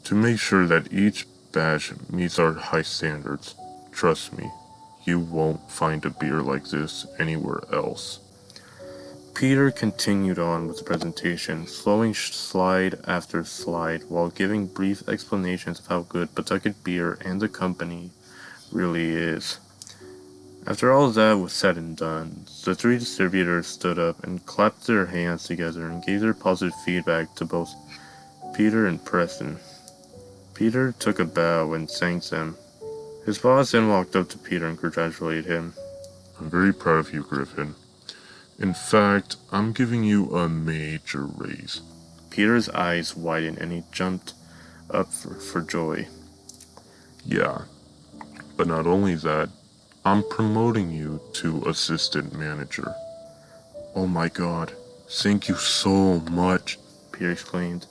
to make sure that each batch meets our high standards. Trust me, you won't find a beer like this anywhere else. Peter continued on with the presentation, slowing slide after slide while giving brief explanations of how good Pawtucket Beer and the company really is. After all that was said and done, the three distributors stood up and clapped their hands together and gave their positive feedback to both Peter and Preston. Peter took a bow and thanked them. His boss then walked up to Peter and congratulated him. I'm very proud of you, Griffin. In fact, I'm giving you a major raise. Peter's eyes widened and he jumped up for joy. Yeah, but not only that, I'm promoting you to assistant manager. Oh my god, thank you so much, Peter exclaimed.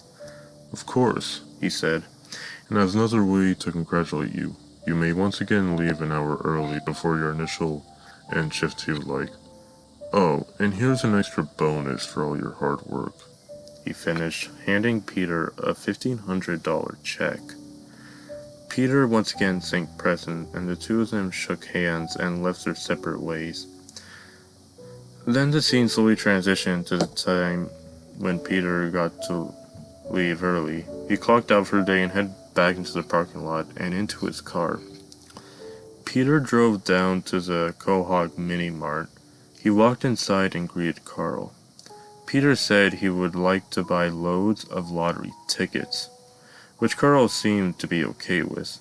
Of course, he said, and as another way to congratulate you, you may once again leave an hour early before your initial end shift if you would like. Oh, and here's an extra bonus for all your hard work, he finished, handing Peter a $1,500 check. Peter once again thanked Preston, and the two of them shook hands and left their separate ways. Then the scene slowly transitioned to the time when Peter got to leave early. He clocked out for the day and headed back into the parking lot and into his car. Peter drove down to the Quahog Mini Mart. He walked inside and greeted Carl. Peter said he would like to buy loads of lottery tickets, which Carl seemed to be okay with.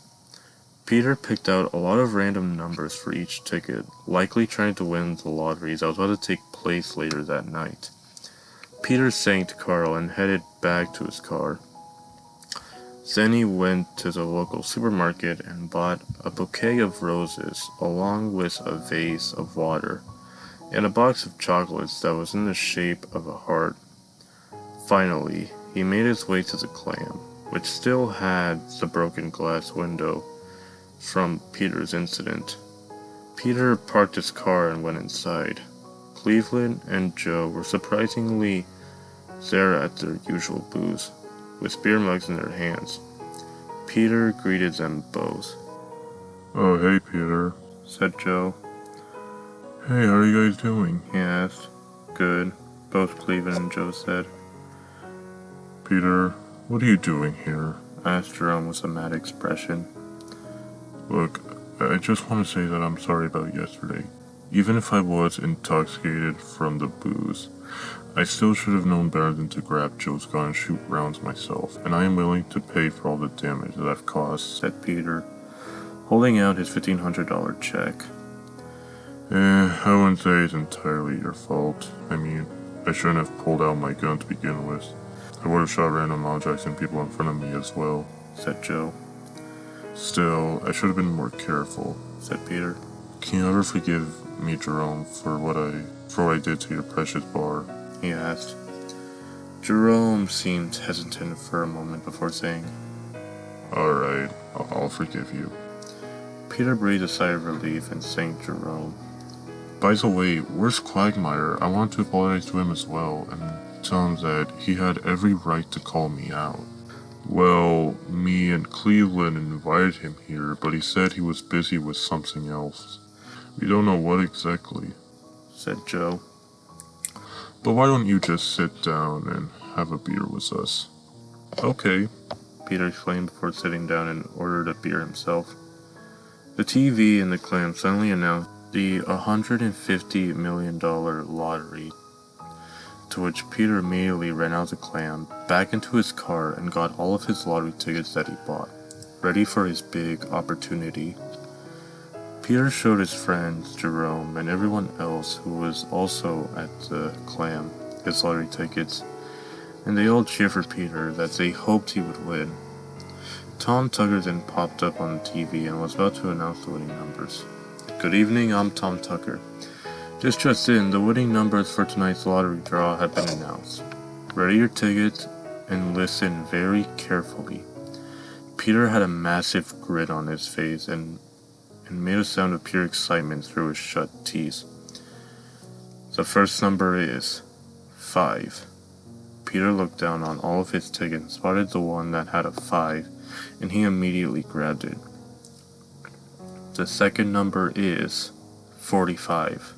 Peter picked out a lot of random numbers for each ticket, likely trying to win the lotteries that was about to take place later that night. Peter thanked Carl and headed back to his car. Then he went to the local supermarket and bought a bouquet of roses along with a vase of water and a box of chocolates that was in the shape of a heart. Finally, he made his way to the Clam, which still had the broken glass window from Peter's incident. Peter parked his car and went inside. Cleveland and Joe were surprisingly there at their usual booth, with beer mugs in their hands. Peter greeted them both. Oh, hey, Peter, said Joe. Hey, how are you guys doing? He asked. Good, both Cleveland and Joe said. Peter, what are you doing here? Asked Jerome with a mad expression. Look, I just want to say that I'm sorry about yesterday. Even if I was intoxicated from the booze, I still should have known better than to grab Joe's gun and shoot rounds myself, and I am willing to pay for all the damage that I've caused, said Peter, holding out his $1,500 check. I wouldn't say it's entirely your fault. I mean, I shouldn't have pulled out my gun to begin with. I would have shot random objects and people in front of me as well, said Joe. Still, I should have been more careful, said Peter. Can you ever forgive me, Jerome, for what I did to your precious bar? He asked. Jerome seemed hesitant for a moment before saying, Alright, I'll forgive you. Peter breathed a sigh of relief and thanked Jerome. By the way, where's Quagmire? I want to apologize to him as well and tell him that he had every right to call me out. Well, me and Cleveland invited him here, but he said he was busy with something else. We don't know what exactly, said Joe. But why don't you just sit down and have a beer with us? Okay, Peter exclaimed before sitting down and ordered a beer himself. The TV in the Clam suddenly announced the $150 million lottery, to which Peter immediately ran out of the Clam, back into his car, and got all of his lottery tickets that he bought, ready for his big opportunity. Peter showed his friends, Jerome, and everyone else who was also at the Clam his lottery tickets, and they all cheered for Peter that they hoped he would win. Tom Tucker then popped up on the TV and was about to announce the winning numbers. Good evening, I'm Tom Tucker. Just in, the winning numbers for tonight's lottery draw have been announced. Ready your tickets and listen very carefully. Peter had a massive grin on his face and made a sound of pure excitement through his shut teeth. The first number is 5. Peter looked down on all of his tickets and spotted the one that had a 5, and he immediately grabbed it. The second number is 45.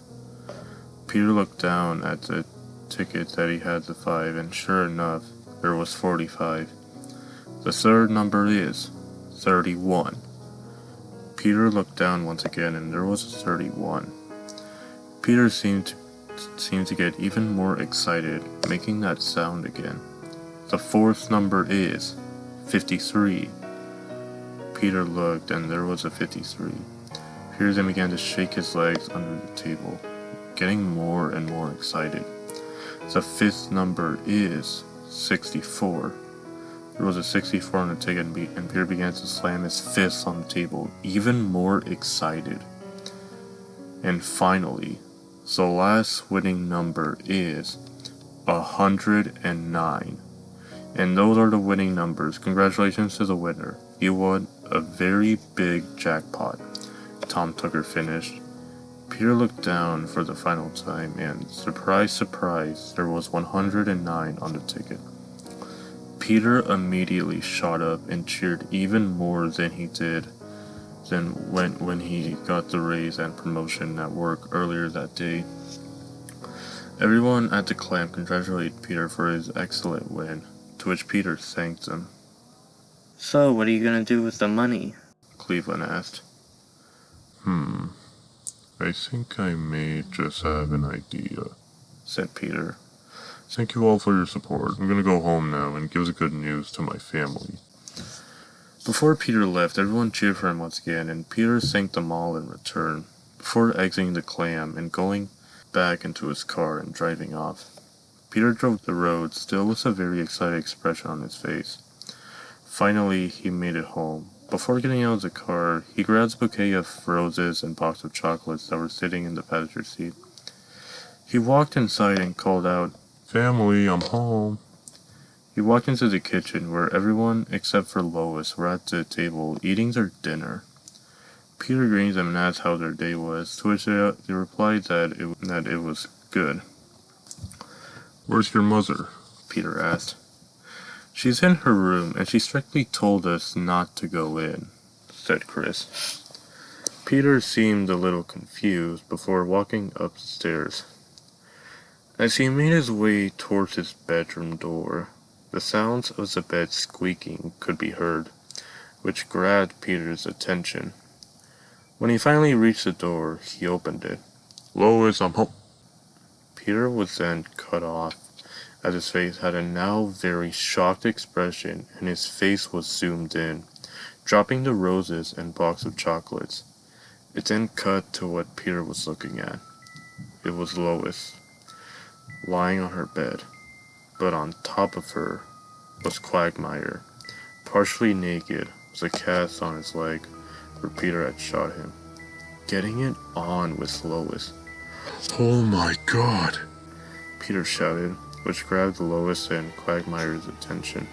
Peter looked down at the ticket that he had the 5, and sure enough, there was 45. The third number is 31. Peter looked down once again, and there was a 31. Peter seemed to get even more excited, making that sound again. The fourth number is 53. Peter looked, and there was a 53. Peter then began to shake his legs under the table, getting more and more excited. The fifth number is 64. There was a 64 on the ticket, and Peter began to slam his fists on the table, even more excited. And finally, the last winning number is 109. And those are the winning numbers. Congratulations to the winner. You won a very big jackpot. Tom Tucker finished. Peter looked down for the final time, and surprise, surprise, there was 109 on the ticket. Peter immediately shot up and cheered even more than he did when he got the raise and promotion at work earlier that day. Everyone at the clan congratulated Peter for his excellent win, to which Peter thanked them. So, what are you gonna do with the money? Cleveland asked. I think I may just have an idea, Said Peter. Thank you all for your support. I'm gonna go home now and give the good news to my family. Before Peter left, everyone cheered for him once again, and Peter thanked them all in return, before exiting the clam and going back into his car and driving off. Peter drove the road, still with a very excited expression on his face. Finally, he made it home. Before getting out of the car, he grabbed a bouquet of roses and box of chocolates that were sitting in the passenger seat. He walked inside and called out, Family, I'm home. He walked into the kitchen, where everyone except for Lois were at the table eating their dinner. Peter greeted them and asked how their day was, to which they replied that it was good. Where's your mother? Peter asked. She's in her room, and she strictly told us not to go in, said Chris. Peter seemed a little confused before walking upstairs. As he made his way towards his bedroom door, the sounds of the bed squeaking could be heard, which grabbed Peter's attention. When he finally reached the door, he opened it. Lois, I'm home. Peter was then cut off, as his face had a now very shocked expression, and his face was zoomed in, dropping the roses and box of chocolates. It then cut to what Peter was looking at. It was Lois, lying on her bed, but on top of her was Quagmire, partially naked, with a cast on his leg where Peter had shot him. Getting it on with Lois. Oh my god. Peter shouted, which grabbed Lois and Quagmire's attention.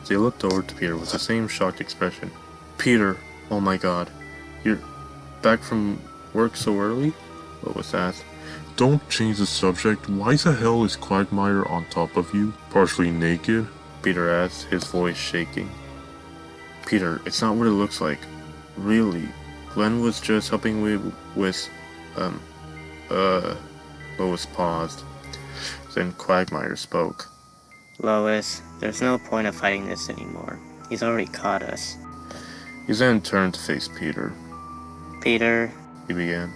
They looked over to Peter with the same shocked expression. Peter, oh my god, you're back from work so early? Lois asked. Don't change the subject. Why the hell is Quagmire on top of you, partially naked? Peter asked, his voice shaking. Peter, it's not what it looks like. Really. Glenn was just helping me with, Lois paused. Then Quagmire spoke. Lois, there's no point of fighting this anymore. He's already caught us. He then turned to face Peter. Peter, He began.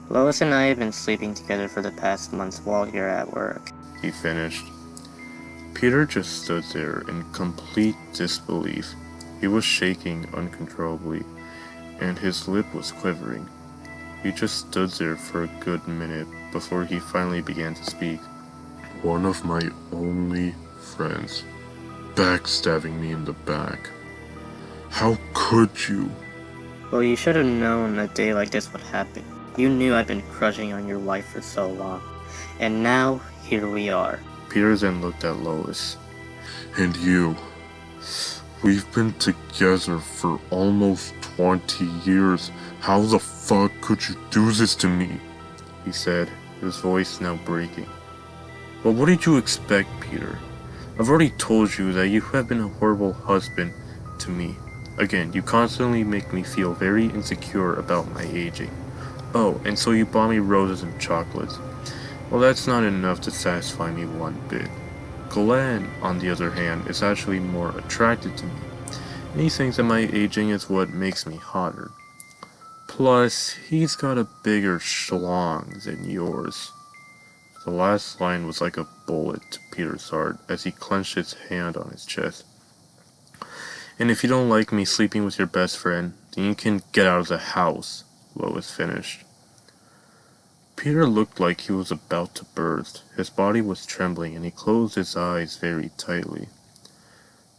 Lois and I have been sleeping together for the past month while you're at work. He finished. Peter just stood there in complete disbelief. He was shaking uncontrollably, and his lip was quivering. He just stood there for a good minute before he finally began to speak. One of my only friends, backstabbing me in the back. How could you? Well, you should have known a day like this would happen. You knew I'd been crushing on your wife for so long, and now here we are. Peter then looked at Lois. And you. We've been together for almost 20 years. How the fuck could you do this to me? He said, his voice now breaking. Well, what did you expect, Peter? I've already told you that you have been a horrible husband to me. Again, you constantly make me feel very insecure about my aging. Oh, and so you bought me roses and chocolates. Well, that's not enough to satisfy me one bit. Glenn, on the other hand, is actually more attracted to me. And he thinks that my aging is what makes me hotter. Plus, he's got a bigger schlong than yours. The last line was like a bullet to Peter's heart as he clenched his hand on his chest. And if you don't like me sleeping with your best friend, then you can get out of the house, Lois finished. Peter looked like he was about to burst. His body was trembling and he closed his eyes very tightly.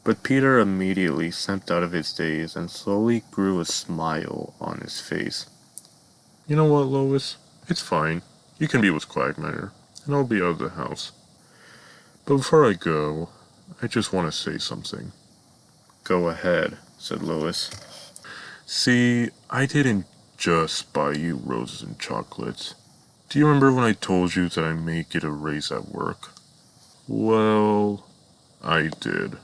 But Peter immediately snapped out of his daze and slowly grew a smile on his face. You know what, Lois? It's fine. You can be with Quagmire, and I'll be out of the house. But before I go, I just want to say something. Go ahead, said Lois. See, I didn't just buy you roses and chocolates. Do you remember when I told you that I may get a raise at work? Well, I did.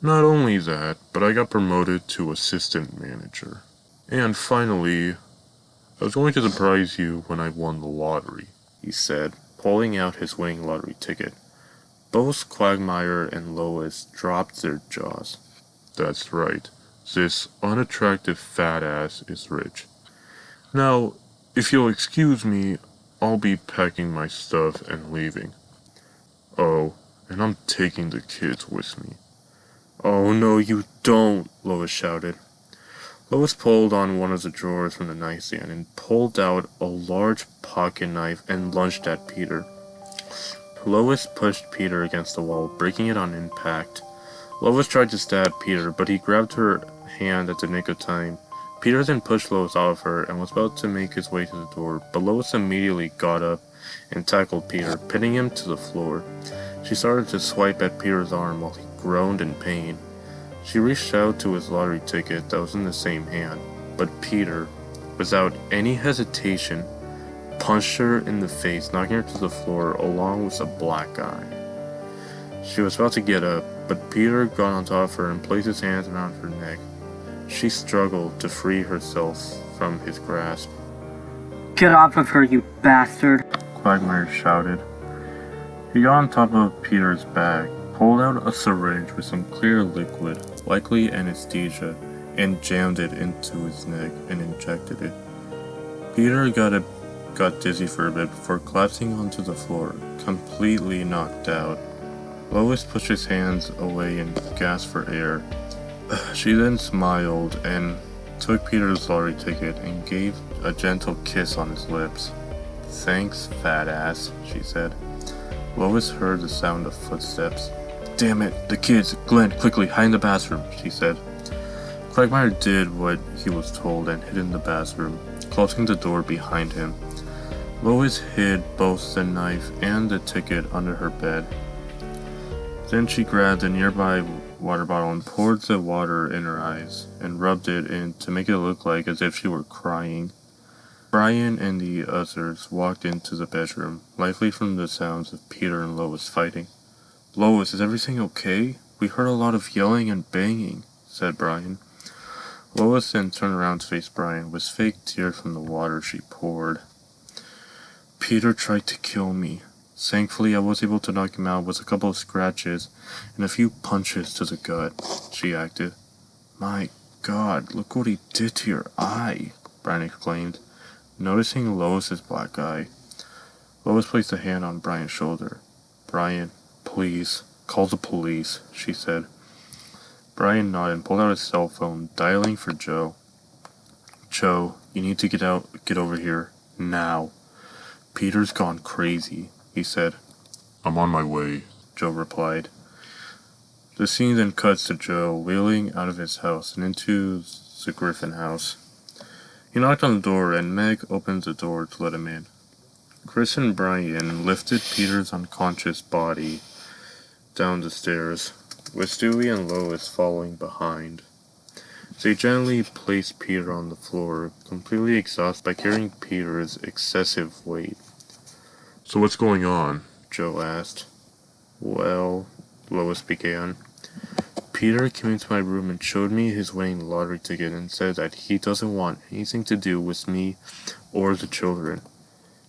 Not only that, but I got promoted to assistant manager. And finally, I was going to surprise you when I won the lottery, He said, pulling out his winning lottery ticket. Both Quagmire and Lois dropped their jaws. That's right. This unattractive fat ass is rich. Now, if you'll excuse me, I'll be packing my stuff and leaving. Oh, and I'm taking the kids with me. Oh, no, you don't, Lois shouted. Lois pulled on one of the drawers from the nightstand and pulled out a large pocket knife and lunged at Peter. Lois pushed Peter against the wall, breaking it on impact. Lois tried to stab Peter, but he grabbed her hand at the nick of time. Peter then pushed Lois off her and was about to make his way to the door, but Lois immediately got up and tackled Peter, pinning him to the floor. She started to swipe at Peter's arm while he groaned in pain. She reached out to his lottery ticket that was in the same hand, but Peter, without any hesitation, punched her in the face, knocking her to the floor along with a black eye. She was about to get up, but Peter got on top of her and placed his hands around her neck. She struggled to free herself from his grasp. Get off of her, you bastard! Quagmire shouted. He got on top of Peter's back, pulled out a syringe with some clear liquid, likely anesthesia, and jammed it into his neck and injected it. Peter got dizzy for a bit before collapsing onto the floor, completely knocked out. Lois pushed his hands away and gasped for air. She then smiled and took Peter's lottery ticket and gave a gentle kiss on his lips. Thanks, fat ass, she said. Lois heard the sound of footsteps. Damn it, the kids! Glenn, quickly, hide in the bathroom, she said. Quagmire did what he was told and hid in the bathroom, closing the door behind him. Lois hid both the knife and the ticket under her bed. Then she grabbed a nearby water bottle and poured the water in her eyes and rubbed it in to make it look like as if she were crying. Brian and the others walked into the bedroom, likely from the sounds of Peter and Lois fighting. Lois, is everything okay? We heard a lot of yelling and banging, said Brian. Lois then turned around to face Brian, with fake tears from the water she poured. Peter tried to kill me. Thankfully, I was able to knock him out with a couple of scratches and a few punches to the gut, she acted. My God, look what he did to your eye, Brian exclaimed, noticing Lois's black eye. Lois placed a hand on Brian's shoulder. Brian, please, call the police, she said. Brian nodded and pulled out his cell phone, dialing for Joe. Joe, you need to get over here, now. Peter's gone crazy, he said. I'm on my way, Joe replied. The scene then cuts to Joe wheeling out of his house and into the Griffin house. He knocked on the door, and Meg opened the door to let him in. Chris and Brian lifted Peter's unconscious body down the stairs, with Stewie and Lois following behind. They gently placed Peter on the floor, completely exhausted by carrying Peter's excessive weight. So what's going on? Joe asked. Well, Lois began. Peter came into my room and showed me his winning lottery ticket and said that he doesn't want anything to do with me or the children.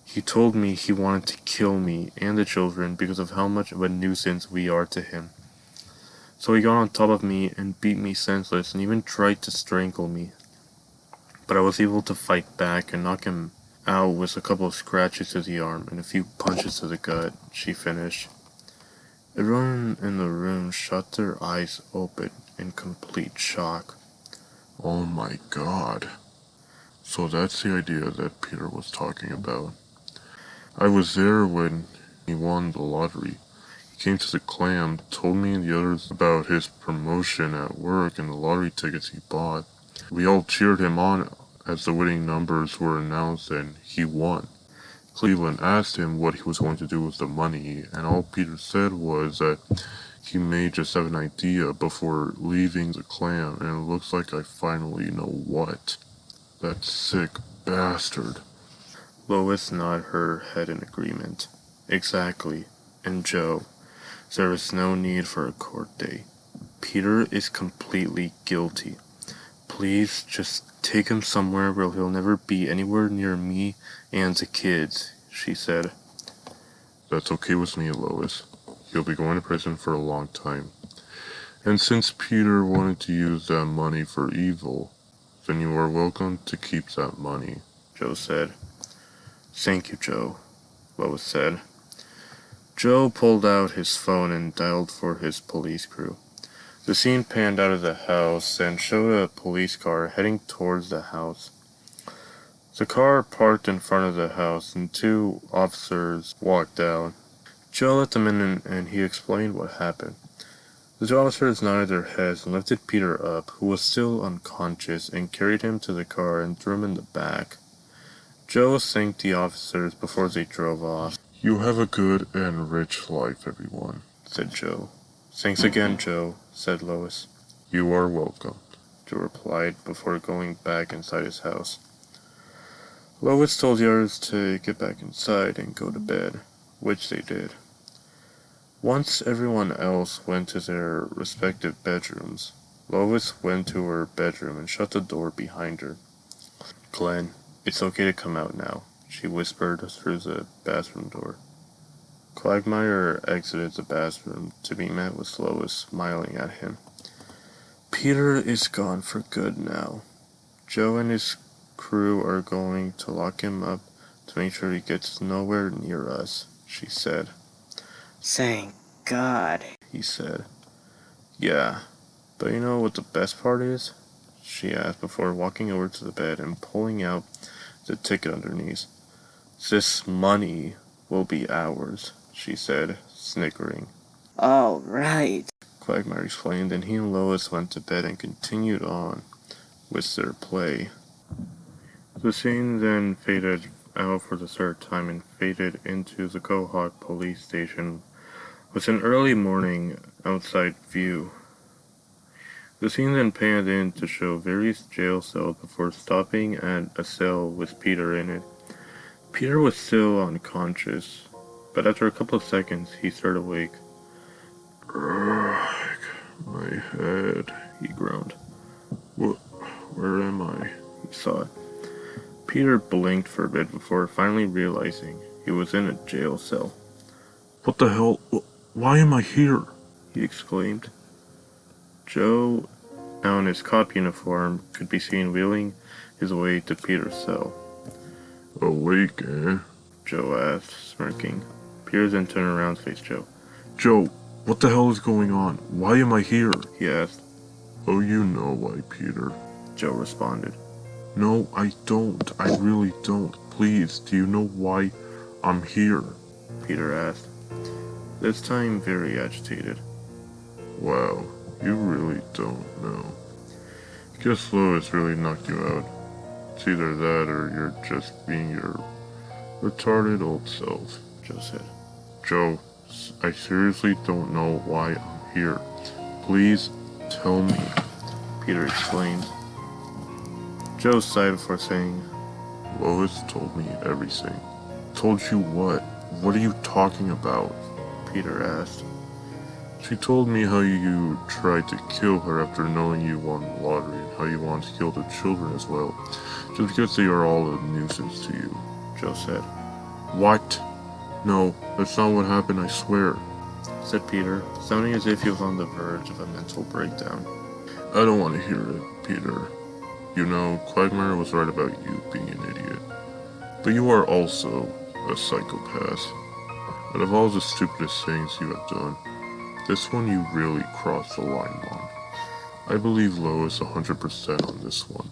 He told me he wanted to kill me and the children because of how much of a nuisance we are to him. So he got on top of me and beat me senseless and even tried to strangle me. But I was able to fight back and knock him out with a couple of scratches to the arm and a few punches to the gut, she finished. Everyone in the room shut their eyes open in complete shock. Oh my god. So that's the idea that Peter was talking about. I was there when he won the lottery. He came to the clam, told me and the others about his promotion at work and the lottery tickets he bought. We all cheered him on as the winning numbers were announced and he won. Cleveland asked him what he was going to do with the money, and all Peter said was that he may just have an idea before leaving the clam, and it looks like I finally know what. That sick bastard. Lois nodded her head in agreement. Exactly. And Joe, there is no need for a court date. Peter is completely guilty. Please just take him somewhere where he'll never be anywhere near me and the kids, she said. That's okay with me, Lois. He'll be going to prison for a long time. And since Peter wanted to use that money for evil, then you are welcome to keep that money, Joe said. Thank you, Joe, Lois said. Joe pulled out his phone and dialed for his police crew. The scene panned out of the house and showed a police car heading towards the house. The car parked in front of the house and two officers walked out. Joe let them in and he explained what happened. The two officers nodded their heads and lifted Peter up, who was still unconscious, and carried him to the car and threw him in the back. Joe thanked the officers before they drove off. You have a good and rich life, everyone, said Joe. Thanks again, Joe, said Lois. You are welcome, Joe replied before going back inside his house. Lois told the others to get back inside and go to bed, which they did. Once everyone else went to their respective bedrooms, Lois went to her bedroom and shut the door behind her. Glenn, it's okay to come out now, she whispered through the bathroom door. Quagmire exited the bathroom to be met with Lois smiling at him. Peter is gone for good now. Joe and his crew are going to lock him up to make sure he gets nowhere near us, she said. Thank God, he said. Yeah, but you know what the best part is? She asked before walking over to the bed and pulling out the ticket underneath. This money will be ours, she said, snickering. All right, Quagmire explained, and he and Lois went to bed and continued on with their play. The scene then faded out for the third time and faded into the Quahog police station with an early morning outside view. The scene then panned in to show various jail cells before stopping at a cell with Peter in it. Peter was still unconscious, but after a couple of seconds he started awake. Ugh, my head, he groaned. Where am I? He saw it. Peter blinked for a bit before finally realizing he was in a jail cell. What the hell? Why am I here? He exclaimed. Joe, now in his cop uniform, could be seen wheeling his way to Peter's cell. Awake, eh? Joe asked, smirking. Peter then turned around to face Joe. Joe, what the hell is going on? Why am I here? He asked. Oh, you know why, Peter. Joe responded. No, I don't. I really don't. Please, do you know why I'm here? Peter asked, this time very agitated. Wow, you really don't know. Guess Lois really knocked you out. It's either that or you're just being your retarded old self, Joe said. Joe, I seriously don't know why I'm here. Please tell me, Peter explained. Joe sighed before saying, Lois told me everything. Told you what? What are you talking about? Peter asked. She told me how you tried to kill her after knowing you won the lottery and how you want to kill the children as well, just because they are all a nuisance to you. Joe said. What? No, that's not what happened, I swear, said Peter, sounding as if he was on the verge of a mental breakdown. I don't want to hear it, Peter. You know, Quagmire was right about you being an idiot. But you are also a psychopath. Out of all the stupidest things you have done, this one you really crossed the line on. I believe Lois 100% on this one.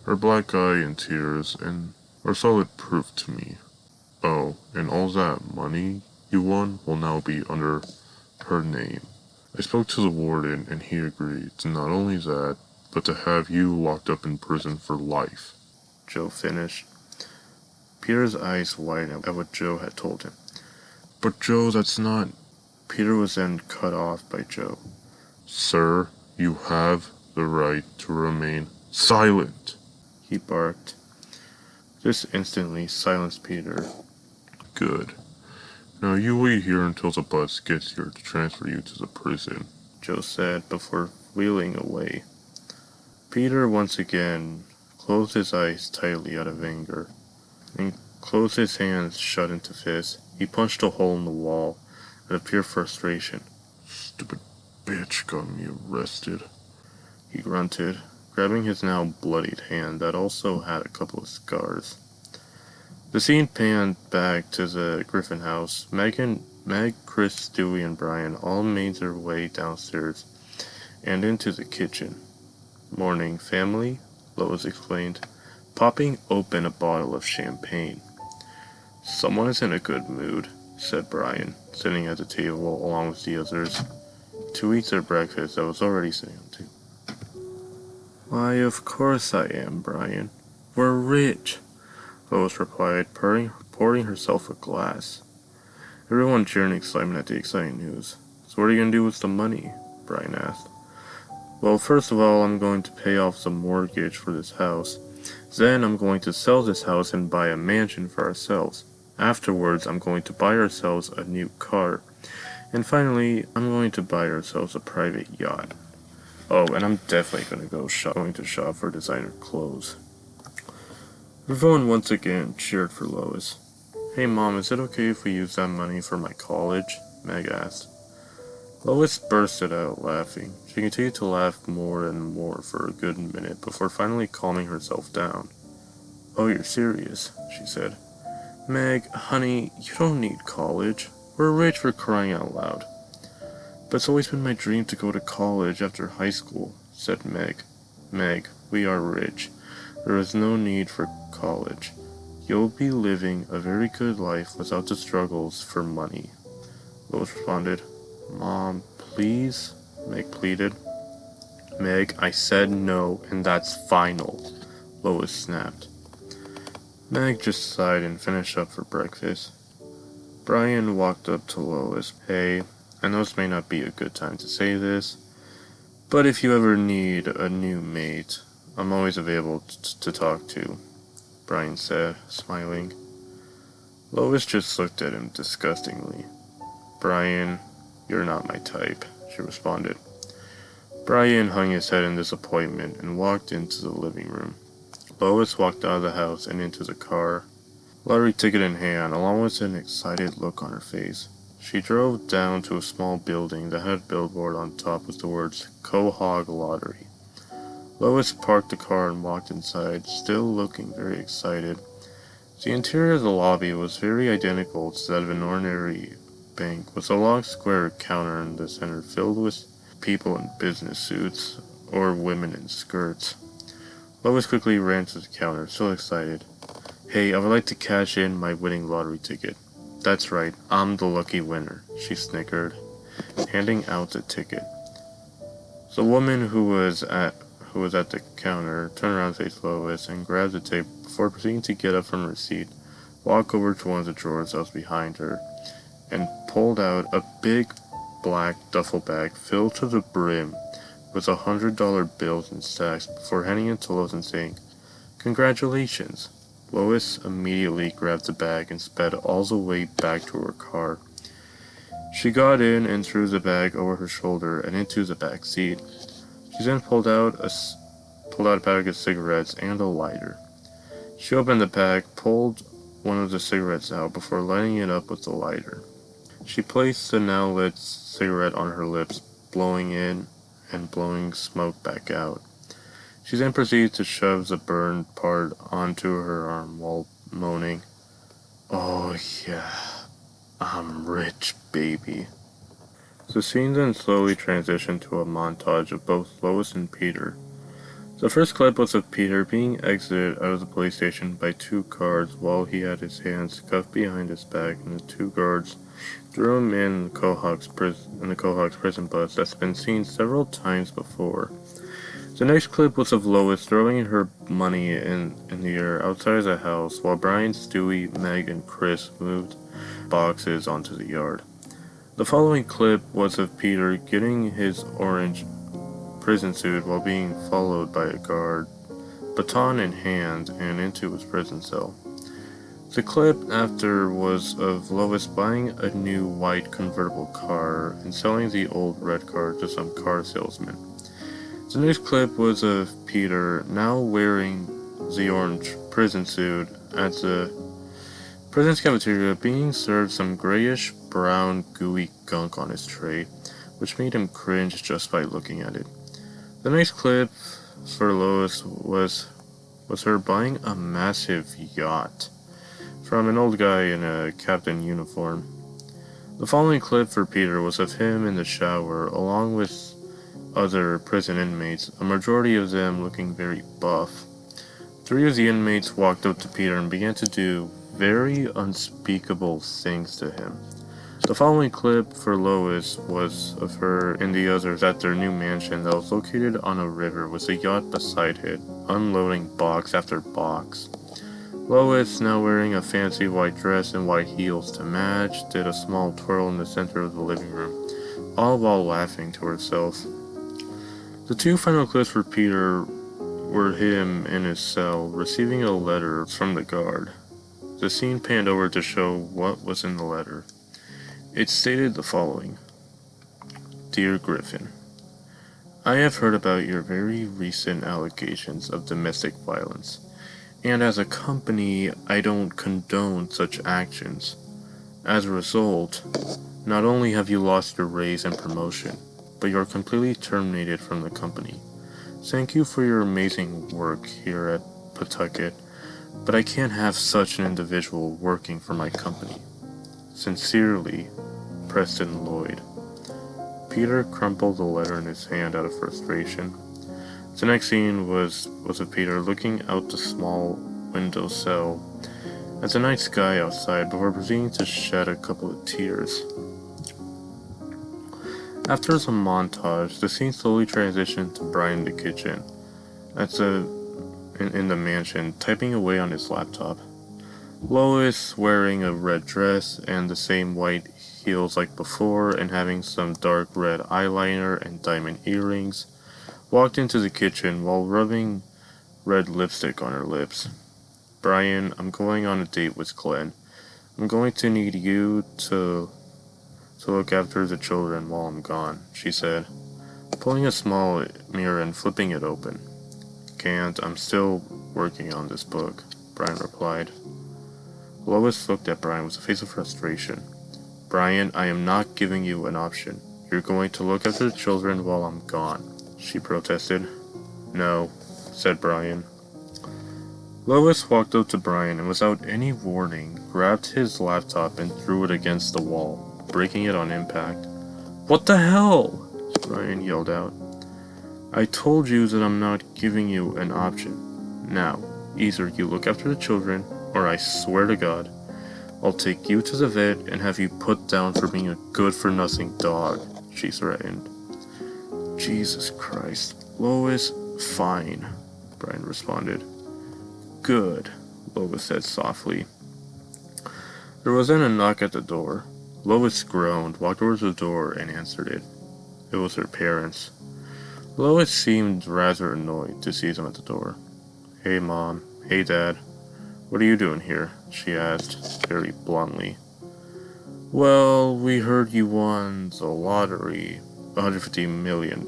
Her black eye and tears are solid proof to me. Oh, and all that money you won will now be under her name. I spoke to the warden and he agreed to not only that, but to have you locked up in prison for life. Joe finished. Peter's eyes widened at what Joe had told him. But Joe, that's not... Peter was then cut off by Joe. Sir, you have the right to remain silent, he barked. This instantly silenced Peter. Good. Now you wait here until the bus gets here to transfer you to the prison, Joe said before wheeling away. Peter once again closed his eyes tightly out of anger and closed his hands shut into fists. He punched a hole in the wall out of pure frustration. Stupid bitch got me arrested, he grunted, grabbing his now bloodied hand that also had a couple of scars. The scene panned back to the Griffin house. Meg, Chris, Stewie, and Brian all made their way downstairs and into the kitchen. Morning, family, Lois explained, popping open a bottle of champagne. Someone is in a good mood, said Brian, sitting at the table along with the others to eat their breakfast that was already sitting on the table. Why, of course I am, Brian. We're rich, Lois replied, pouring herself a glass. Everyone cheered in excitement at the exciting news. So what are you going to do with the money? Brian asked. Well, first of all, I'm going to pay off the mortgage for this house. Then I'm going to sell this house and buy a mansion for ourselves. Afterwards, I'm going to buy ourselves a new car. And finally, I'm going to buy ourselves a private yacht. Oh, and I'm definitely going to shop for designer clothes. Everyone once again cheered for Lois. Hey Mom, is it okay if we use that money for my college? Meg asked. Lois bursted out laughing. She continued to laugh more and more for a good minute before finally calming herself down. Oh, you're serious, she said. Meg, honey, you don't need college. We're rich for crying out loud. But it's always been my dream to go to college after high school, said Meg. Meg, we are rich. There is no need for college. You'll be living a very good life without the struggles for money. Lois responded. Mom, please? Meg pleaded. Meg, I said no, and that's final, Lois snapped. Meg just sighed and finished up for breakfast. Brian walked up to Lois. Hey, I know this may not be a good time to say this, but if you ever need a new mate, I'm always available to talk to, Brian said, smiling. Lois just looked at him disgustingly. Brian, you're not my type, she responded. Brian hung his head in disappointment and walked into the living room. Lois walked out of the house and into the car, lottery ticket in hand, along with an excited look on her face. She drove down to a small building that had a billboard on top with the words Quahog Lottery. Lois parked the car and walked inside, still looking very excited. The interior of the lobby was very identical to that of an ordinary bank, with a long square counter in the center filled with people in business suits or women in skirts. Lois quickly ran to the counter, so excited. Hey, I would like to cash in my winning lottery ticket. That's right, I'm the lucky winner, she snickered, handing out the ticket. The woman who who was at the counter, turned around to face Lois and grabbed the tape before proceeding to get up from her seat, walk over to one of the drawers that was behind her, and pulled out a big black duffel bag filled to the brim with $100 bills and stacks before handing it to Lois and saying, "Congratulations." Lois immediately grabbed the bag and sped all the way back to her car. She got in and threw the bag over her shoulder and into the back seat. She then pulled out a pack of cigarettes and a lighter. She opened the bag, pulled one of the cigarettes out before lighting it up with the lighter. She placed the now lit cigarette on her lips, blowing in and blowing smoke back out. She then proceeded to shove the burned part onto her arm while moaning, "Oh yeah, I'm rich, baby." The scene then slowly transitioned to a montage of both Lois and Peter. The first clip was of Peter being exited out of the police station by two guards while he had his hands cuffed behind his back, and the two guards threw him in the Cohawk's prison bus that's been seen several times before. The next clip was of Lois throwing her money in the air outside the house while Brian, Stewie, Meg, and Chris moved boxes onto the yard. The following clip was of Peter getting his orange prison suit while being followed by a guard, baton in hand, and into his prison cell. The clip after was of Lois buying a new white convertible car and selling the old red car to some car salesman. The next clip was of Peter, now wearing the orange prison suit, at the prison's cafeteria being served some grayish brown gooey gunk on his tray, which made him cringe just by looking at it. The next clip for Lois was her buying a massive yacht from an old guy in a captain uniform. The following clip for Peter was of him in the shower along with other prison inmates, a majority of them looking very buff. Three of the inmates walked up to Peter and began to do very unspeakable things to him. The following clip for Lois was of her and the others at their new mansion that was located on a river with a yacht beside it, unloading box after box. Lois, now wearing a fancy white dress and white heels to match, did a small twirl in the center of the living room, all while laughing to herself. The two final clips for Peter were him in his cell, receiving a letter from the guard. The scene panned over to show what was in the letter. It stated the following: "Dear Griffin, I have heard about your very recent allegations of domestic violence, and as a company, I don't condone such actions. As a result, not only have you lost your raise and promotion, but you are completely terminated from the company. Thank you for your amazing work here at Pawtucket, but I can't have such an individual working for my company. Sincerely, Preston Lloyd." Peter crumpled the letter in his hand out of frustration. The next scene was of Peter looking out the small window cell at the night sky outside before proceeding to shed a couple of tears. After some montage, the scene slowly transitioned to Brian in the kitchen, in the mansion, typing away on his laptop. Lois, wearing a red dress and the same white heels like before, and having some dark red eyeliner and diamond earrings, walked into the kitchen while rubbing red lipstick on her lips. "Brian, I'm going on a date with Glenn. I'm going to need you to look after the children while I'm gone," she said, pulling a small mirror and flipping it open. "Can't, I'm still working on this book," Brian replied. Lois looked at Brian with a face of frustration. "Brian, I am not giving you an option. You're going to look after the children while I'm gone," she protested. "No," said Brian. Lois walked up to Brian and without any warning, grabbed his laptop and threw it against the wall, breaking it on impact. "What the hell?" Brian yelled out. "I told you that I'm not giving you an option. Now, either you look after the children, or I swear to God, I'll take you to the vet and have you put down for being a good-for-nothing dog," she threatened. Jesus Christ. Lois, Fine, Brian responded. Good, Lois said softly. There was then a knock at the door. Lois groaned, walked towards the door, and answered it. It was her parents. Lois seemed rather annoyed to see them at the door. Hey, Mom. Hey, Dad. What are you doing here? She asked, very bluntly. Well, we heard you won the lottery, $150 million,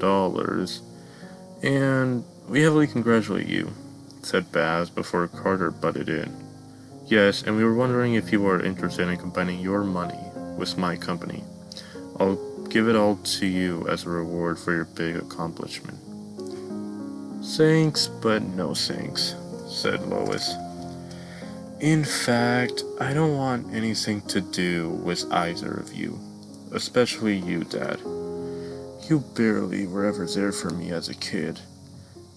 and we heavily congratulate you, said Babs before Carter butted in. Yes, and we were wondering if you were interested in combining your money with my company. I'll give it all to you as a reward for your big accomplishment. Thanks, but no thanks, said Lois. In fact, I don't want anything to do with either of you, especially you, Dad. You barely were ever there for me as a kid,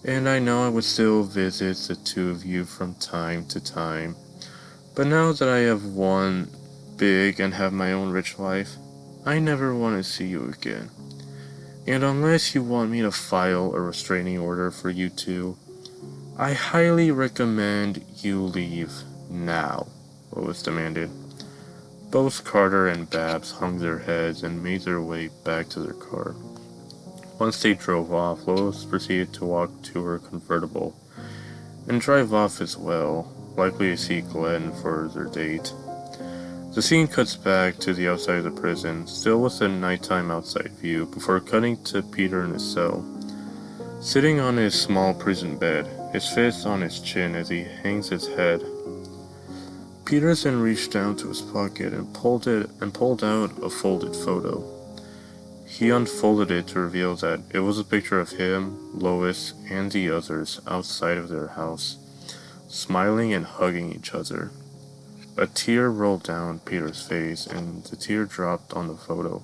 and I know I would still visit the two of you from time to time, but now that I have won big and have my own rich life, I never want to see you again. And unless you want me to file a restraining order for you two, I highly recommend you leave now, Lois demanded. Both Carter and Babs hung their heads and made their way back to their car. Once they drove off, Lois proceeded to walk to her convertible and drive off as well, likely to see Glenn for their date. The scene cuts back to the outside of the prison, still with a nighttime outside view, before cutting to Peter in his cell. Sitting on his small prison bed, his fist on his chin as he hangs his head, Peterson reached down to his pocket and pulled out a folded photo. He unfolded it to reveal that it was a picture of him, Lois, and the others outside of their house, smiling and hugging each other. A tear rolled down Peter's face, and the tear dropped on the photo,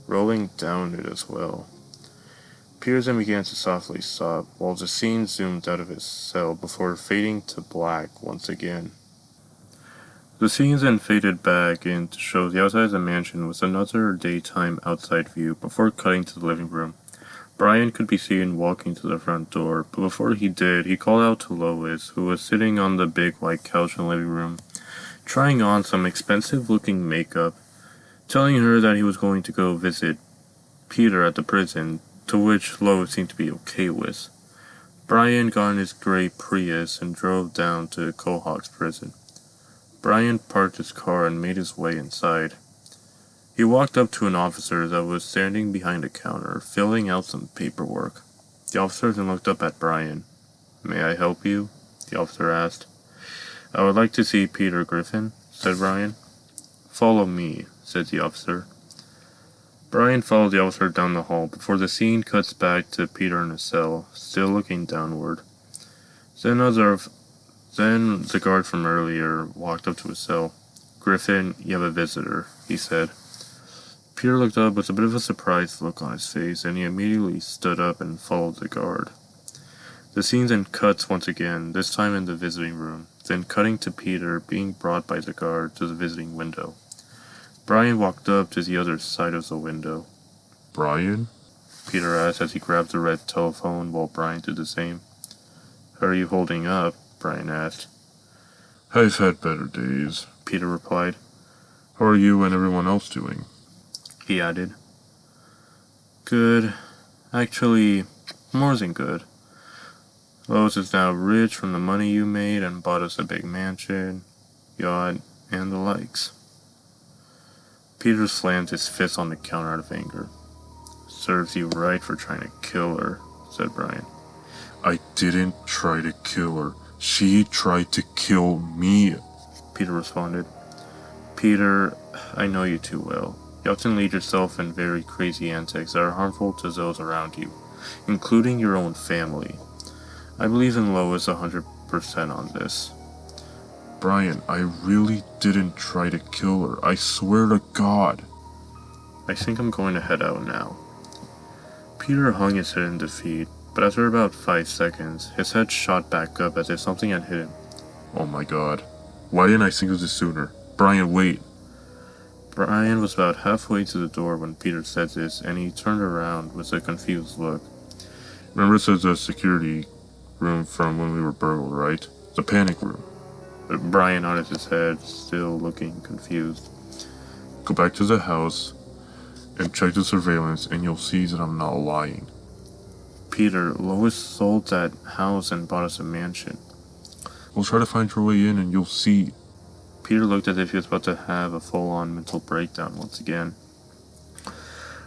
rolling down it as well. Peterson began to softly sob, while the scene zoomed out of his cell before fading to black once again. The scene then faded back in to show the outside of the mansion with another daytime outside view before cutting to the living room. Brian could be seen walking to the front door, but before he did, he called out to Lois, who was sitting on the big white couch in the living room, trying on some expensive-looking makeup, telling her that he was going to go visit Peter at the prison, to which Lois seemed to be okay with. Brian got in his gray Prius and drove down to Cohawk's prison. Brian parked his car and made his way inside. He walked up to an officer that was standing behind a counter, filling out some paperwork. The officer then looked up at Brian. "May I help you?" the officer asked. "I would like to see Peter Griffin," said Brian. "Follow me," said the officer. Brian followed the officer down the hall before the scene cuts back to Peter in his cell, still looking downward. Then the guard from earlier walked up to his cell. "Griffin, you have a visitor," he said. Peter looked up with a bit of a surprised look on his face, and he immediately stood up and followed the guard. The scene then cuts once again, this time in the visiting room, then cutting to Peter being brought by the guard to the visiting window. Brian walked up to the other side of the window. Brian? Peter asked as he grabbed the red telephone while Brian did the same. "How are you holding up?" Brian asked. "I've had better days," Peter replied. "How are you and everyone else doing?" He added. "Good. Actually, more than good. Lois is now rich from the money you made and bought us a big mansion, yacht, and the likes." Peter slammed his fist on the counter out of anger. "Serves you right for trying to kill her," said Brian. "I didn't try to kill her. She tried to kill me," Peter responded. "Peter, I know you too well. You often lead yourself in very crazy antics that are harmful to those around you, including your own family. I believe in Lois 100% on this." "Brian, I really didn't try to kill her. I swear to God." "I think I'm going to head out now." Peter hung his head in defeat, but after about 5 seconds, his head shot back up as if something had hit him. Oh my God. Why didn't I think of this sooner? Brian, wait. Brian was about halfway to the door when Peter said this, and he turned around with a confused look. Remember it says the security room from when we were burgled, right? The panic room. Brian nodded his head, still looking confused. Go back to the house and check the surveillance and you'll see that I'm not lying. Peter, Lois sold that house and bought us a mansion. We'll try to find your way in and you'll see. Peter looked as if he was about to have a full-on mental breakdown once again.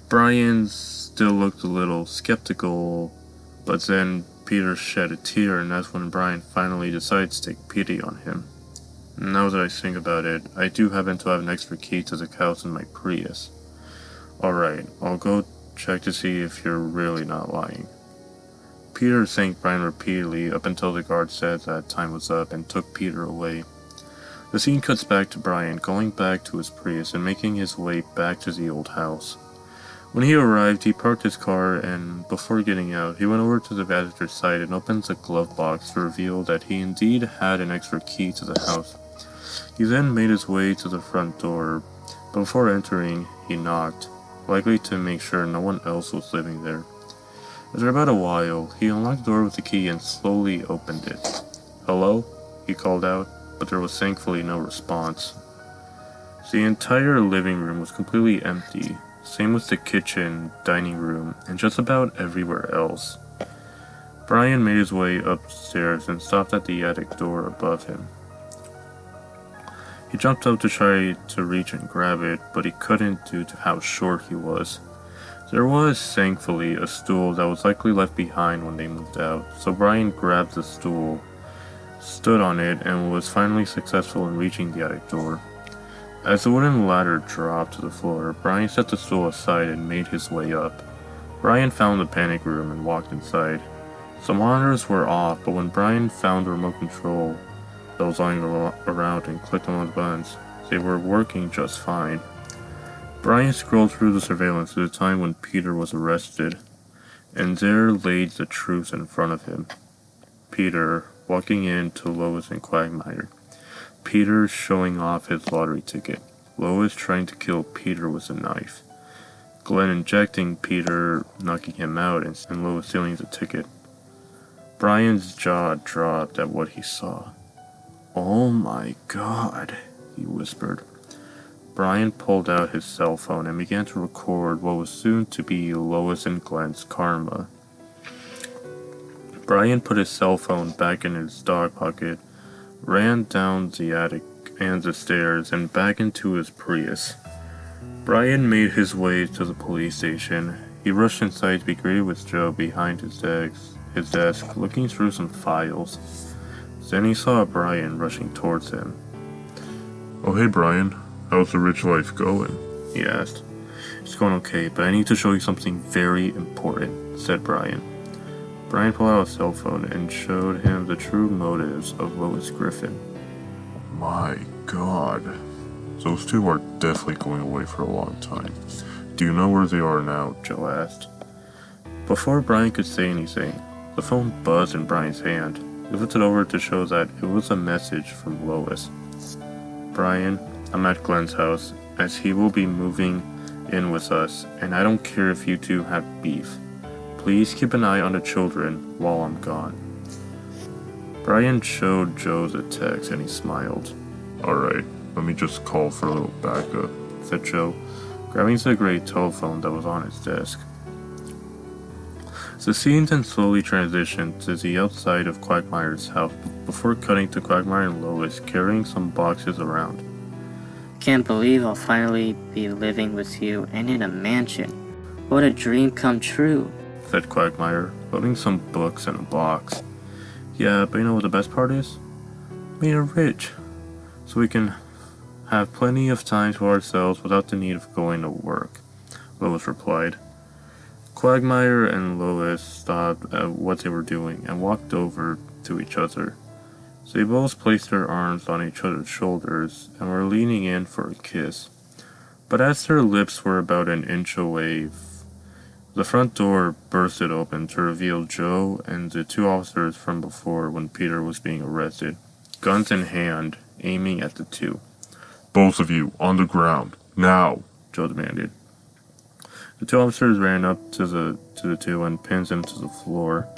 Brian still looked a little skeptical, but then Peter shed a tear, and that's when Brian finally decided to take pity on him. Now that I think about it, I do happen to have an extra key to the house in my Prius. Alright, I'll go check to see if you're really not lying. Peter thanked Brian repeatedly up until the guard said that time was up and took Peter away. The scene cuts back to Brian going back to his Prius and making his way back to the old house. When he arrived, he parked his car, and before getting out, he went over to the passenger side and opened the glove box to reveal that he indeed had an extra key to the house. He then made his way to the front door, but before entering, he knocked, likely to make sure no one else was living there. After about a while, he unlocked the door with the key and slowly opened it. "Hello?" he called out, but there was thankfully no response. The entire living room was completely empty. Same with the kitchen, dining room, and just about everywhere else. Brian made his way upstairs and stopped at the attic door above him. He jumped up to try to reach and grab it, but he couldn't due to how short he was. There was, thankfully, a stool that was likely left behind when they moved out, so Brian grabbed the stool, stood on it, and was finally successful in reaching the attic door. As the wooden ladder dropped to the floor, Brian set the stool aside and made his way up. Brian found the panic room and walked inside. Some monitors were off, but when Brian found the remote control that was lying around and clicked on the buttons, they were working just fine. Brian scrolled through the surveillance to the time when Peter was arrested, and there laid the truth in front of him. Peter walking in to Lois and Quagmire. Peter showing off his lottery ticket. Lois trying to kill Peter with a knife. Glenn injecting Peter, knocking him out, and Lois stealing the ticket. Brian's jaw dropped at what he saw. "Oh my God," he whispered. Brian pulled out his cell phone and began to record what was soon to be Lois and Glenn's karma. Brian put his cell phone back in his dog pocket, ran down the attic and the stairs, and back into his Prius. Brian made his way to the police station. He rushed inside to be greeted with Joe behind his desk, looking through some files. Then he saw Brian rushing towards him. "Oh hey Brian, how's the rich life going?" he asked. "It's going okay, but I need to show you something very important," said Brian. Brian pulled out a cell phone and showed him the true motives of Lois Griffin. My God. Those two are definitely going away for a long time. Do you know where they are now? Joe asked. Before Brian could say anything, the phone buzzed in Brian's hand. He lifted it over to show that it was a message from Lois. "Brian, I'm at Glenn's house, as he will be moving in with us, and I don't care if you two have beef. Please keep an eye on the children while I'm gone." Brian showed Joe the text and he smiled. "Alright, let me just call for a little backup," said Joe, grabbing the gray telephone that was on his desk. The scene then slowly transitioned to the outside of Quagmire's house before cutting to Quagmire and Lois carrying some boxes around. Can't believe I'll finally be living with you and in a mansion. What a dream come true, said Quagmire, loading some books in a box. "Yeah, but you know what the best part is? We are rich, so we can have plenty of time to ourselves without the need of going to work," Lois replied. Quagmire and Lois stopped at what they were doing and walked over to each other. They both placed their arms on each other's shoulders and were leaning in for a kiss. But as their lips were about an inch away, the front door bursted open to reveal Joe and the two officers from before when Peter was being arrested, guns in hand, aiming at the two. "Both of you, on the ground, now," Joe demanded. The two officers ran up to the two and pinned them to the floor,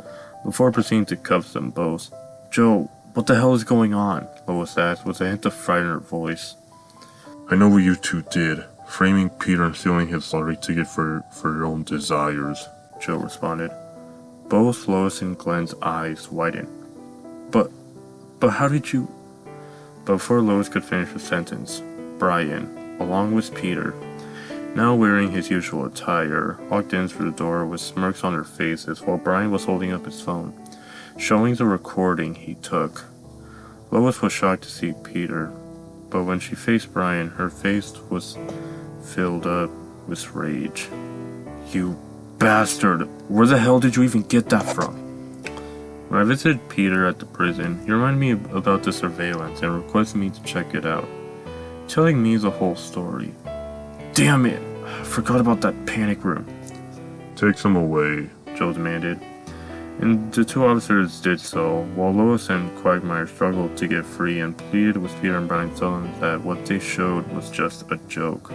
before proceeding to cuff them both. "Joe, what the hell is going on?" Lois asked, with a hint of fright in her voice. "I know what you two did, framing Peter and stealing his lottery ticket for your own desires," Joe responded. Both Lois and Glenn's eyes widened. But how did you..." But before Lois could finish the sentence, Brian, along with Peter, now wearing his usual attire, walked in through the door with smirks on their faces while Brian was holding up his phone, showing the recording he took. Lois was shocked to see Peter, but when she faced Brian, her face was filled up with rage. "You bastard! Where the hell did you even get that from?" "When I visited Peter at the prison, he reminded me about the surveillance and requested me to check it out, telling me the whole story." "Damn it! I forgot about that panic room," "Take them away," Joe demanded. And the two officers did so, while Lois and Quagmire struggled to get free and pleaded with Peter and Brian to tell them that what they showed was just a joke.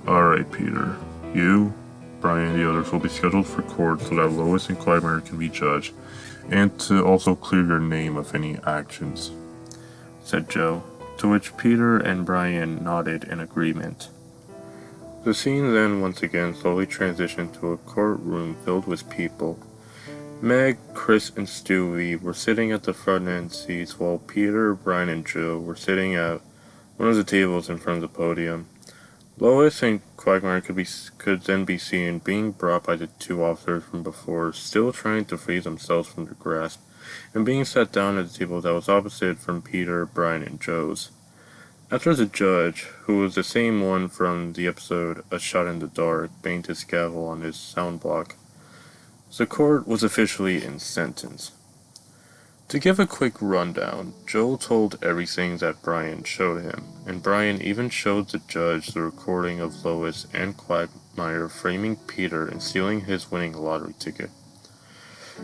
"Alright, Peter. You, Brian, and the others will be scheduled for court so that Lois and Quagmire can be judged, and to also clear your name of any actions," said Joe, to which Peter and Brian nodded in agreement. The scene then once again slowly transitioned to a courtroom filled with people. Meg, Chris, and Stewie were sitting at the front end seats while Peter, Brian, and Joe were sitting at one of the tables in front of the podium. Lois and Quagmire could then be seen being brought by the two officers from before, still trying to free themselves from their grasp, and being sat down at the table that was opposite from Peter, Brian, and Joe's. After the judge, who was the same one from the episode A Shot in the Dark, banged his gavel on his sound block, the court was officially in sentence. To give a quick rundown, Joe told everything that Brian showed him, and Brian even showed the judge the recording of Lois and Quagmire framing Peter and stealing his winning lottery ticket.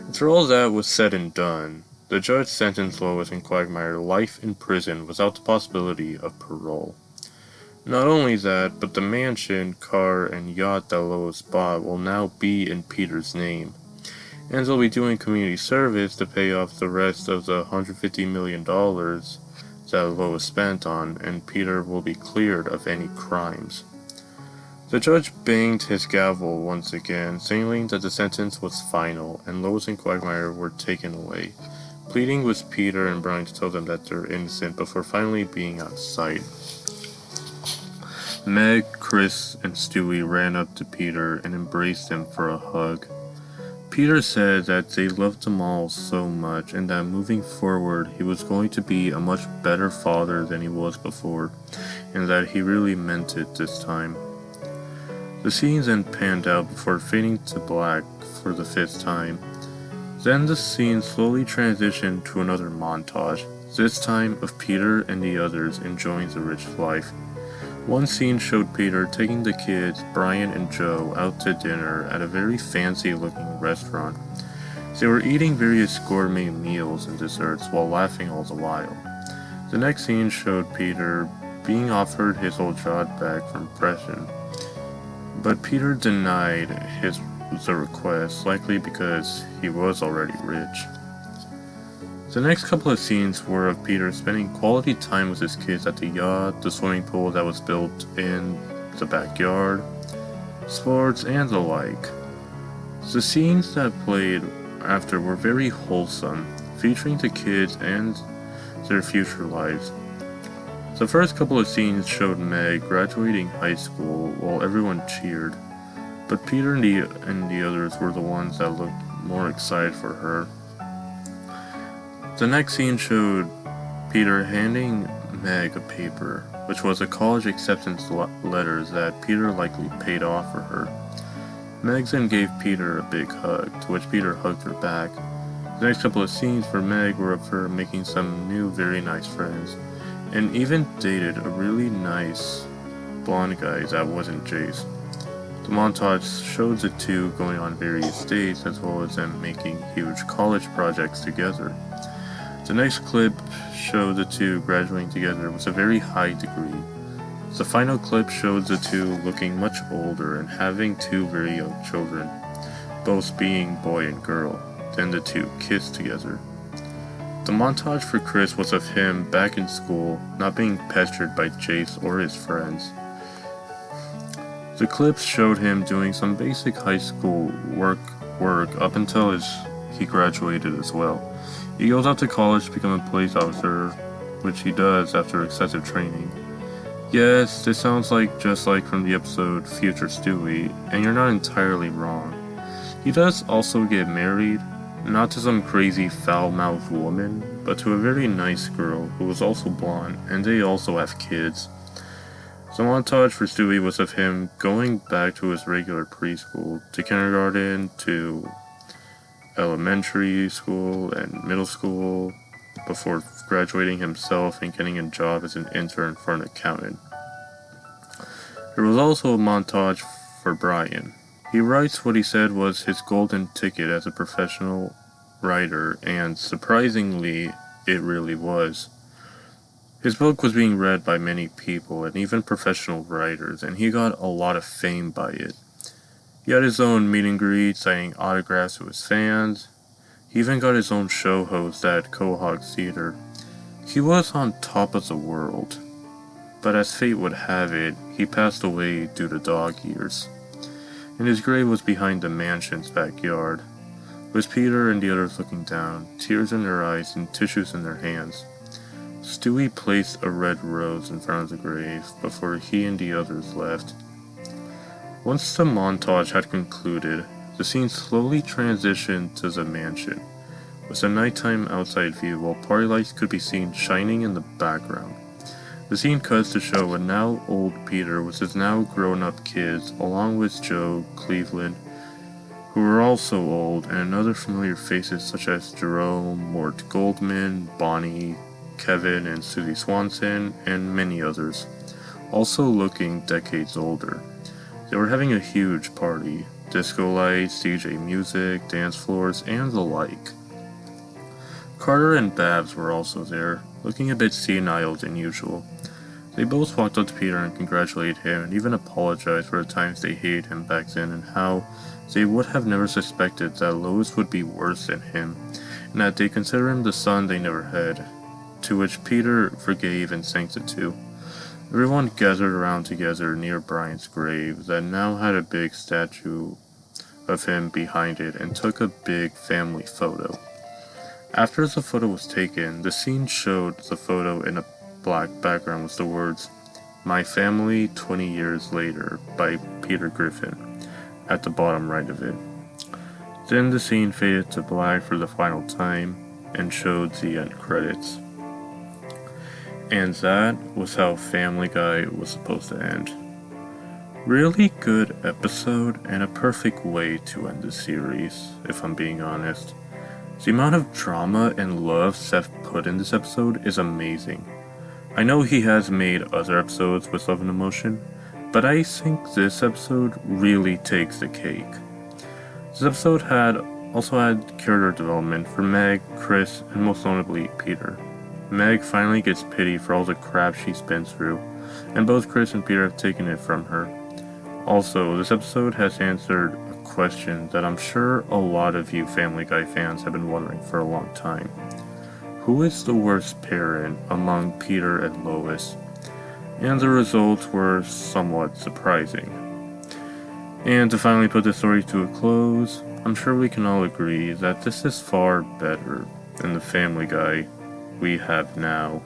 After all that was said and done, the judge sentenced Lois and Quagmire to life in prison without the possibility of parole. Not only that, but the mansion, car, and yacht that Lois bought will now be in Peter's name, and they'll be doing community service to pay off the rest of the $150 million that Lois spent on, and Peter will be cleared of any crimes. The judge banged his gavel once again, signaling that the sentence was final, and Lois and Quagmire were taken away, pleading with Peter and Brian to tell them that they're innocent before finally being out of sight. Meg, Chris, and Stewie ran up to Peter and embraced him for a hug. Peter said that they loved them all so much and that moving forward he was going to be a much better father than he was before, and that he really meant it this time. The scene then panned out before fading to black for the 5th time. Then the scene slowly transitioned to another montage, this time of Peter and the others enjoying the rich life. One scene showed Peter taking the kids, Brian and Joe, out to dinner at a very fancy-looking restaurant. They were eating various gourmet meals and desserts while laughing all the while. The next scene showed Peter being offered his old job back from prison, but Peter denied the request, likely because he was already rich. The next couple of scenes were of Peter spending quality time with his kids at the yacht, the swimming pool that was built in the backyard, sports, and the like. The scenes that played after were very wholesome, featuring the kids and their future lives. The first couple of scenes showed Meg graduating high school while everyone cheered, but Peter and the others were the ones that looked more excited for her. The next scene showed Peter handing Meg a paper, which was a college acceptance letter that Peter likely paid off for her. Meg then gave Peter a big hug, to which Peter hugged her back. The next couple of scenes for Meg were of her making some new very nice friends, and even dated a really nice blonde guy that wasn't Jace. The montage showed the two going on various dates as well as them making huge college projects together. The next clip showed the two graduating together with a very high degree. The final clip shows the two looking much older and having two very young children, both being boy and girl. Then the two kiss together. The montage for Chris was of him back in school, not being pestered by Jace or his friends. The clips showed him doing some basic high school work up until he graduated as well. He goes out to college to become a police officer, which he does after excessive training. Yes, this sounds just like from the episode Future Stewie, and you're not entirely wrong. He does also get married, not to some crazy foul-mouthed woman, but to a very nice girl who is also blonde, and they also have kids. The montage for Stewie was of him going back to his regular preschool, to kindergarten, to elementary school and middle school, before graduating himself and getting a job as an intern for an accountant. There was also a montage for Brian. He writes what he said was his golden ticket as a professional writer, and surprisingly, it really was. His book was being read by many people, and even professional writers, and he got a lot of fame by it. He had his own meet and greet, signing autographs to his fans. He even got his own show host at Quahog Theater. He was on top of the world. But as fate would have it, he passed away due to dog years. And his grave was behind the mansion's backyard, with Peter and the others looking down, tears in their eyes and tissues in their hands. Stewie placed a red rose in front of the grave before he and the others left. Once the montage had concluded, the scene slowly transitioned to the mansion, with a nighttime outside view while party lights could be seen shining in the background. The scene cuts to show a now old Peter with his now grown-up kids, along with Joe, Cleveland, who were also old, and other familiar faces such as Jerome, Mort Goldman, Bonnie, Kevin, and Susie Swanson, and many others, also looking decades older. They were having a huge party, disco lights, DJ music, dance floors, and the like. Carter and Babs were also there, looking a bit senile than usual. They both walked up to Peter and congratulated him, and even apologized for the times they hated him back then and how they would have never suspected that Lois would be worse than him, and that they consider him the son they never had, to which Peter forgave and thanked the two. Everyone gathered around together near Brian's grave that now had a big statue of him behind it and took a big family photo. After the photo was taken, the scene showed the photo in a black background with the words, "My Family 20 Years Later" by Peter Griffin at the bottom right of it. Then the scene faded to black for the final time and showed the end credits. And that was how Family Guy was supposed to end. Really good episode and a perfect way to end the series, if I'm being honest. The amount of drama and love Seth put in this episode is amazing. I know he has made other episodes with love and emotion, but I think this episode really takes the cake. This episode also had character development for Meg, Chris, and most notably Peter. Meg finally gets pity for all the crap she's been through, and both Chris and Peter have taken it from her. Also, this episode has answered a question that I'm sure a lot of you Family Guy fans have been wondering for a long time. Who is the worst parent among Peter and Lois? And the results were somewhat surprising. And to finally put the story to a close, I'm sure we can all agree that this is far better than the Family Guy we have now.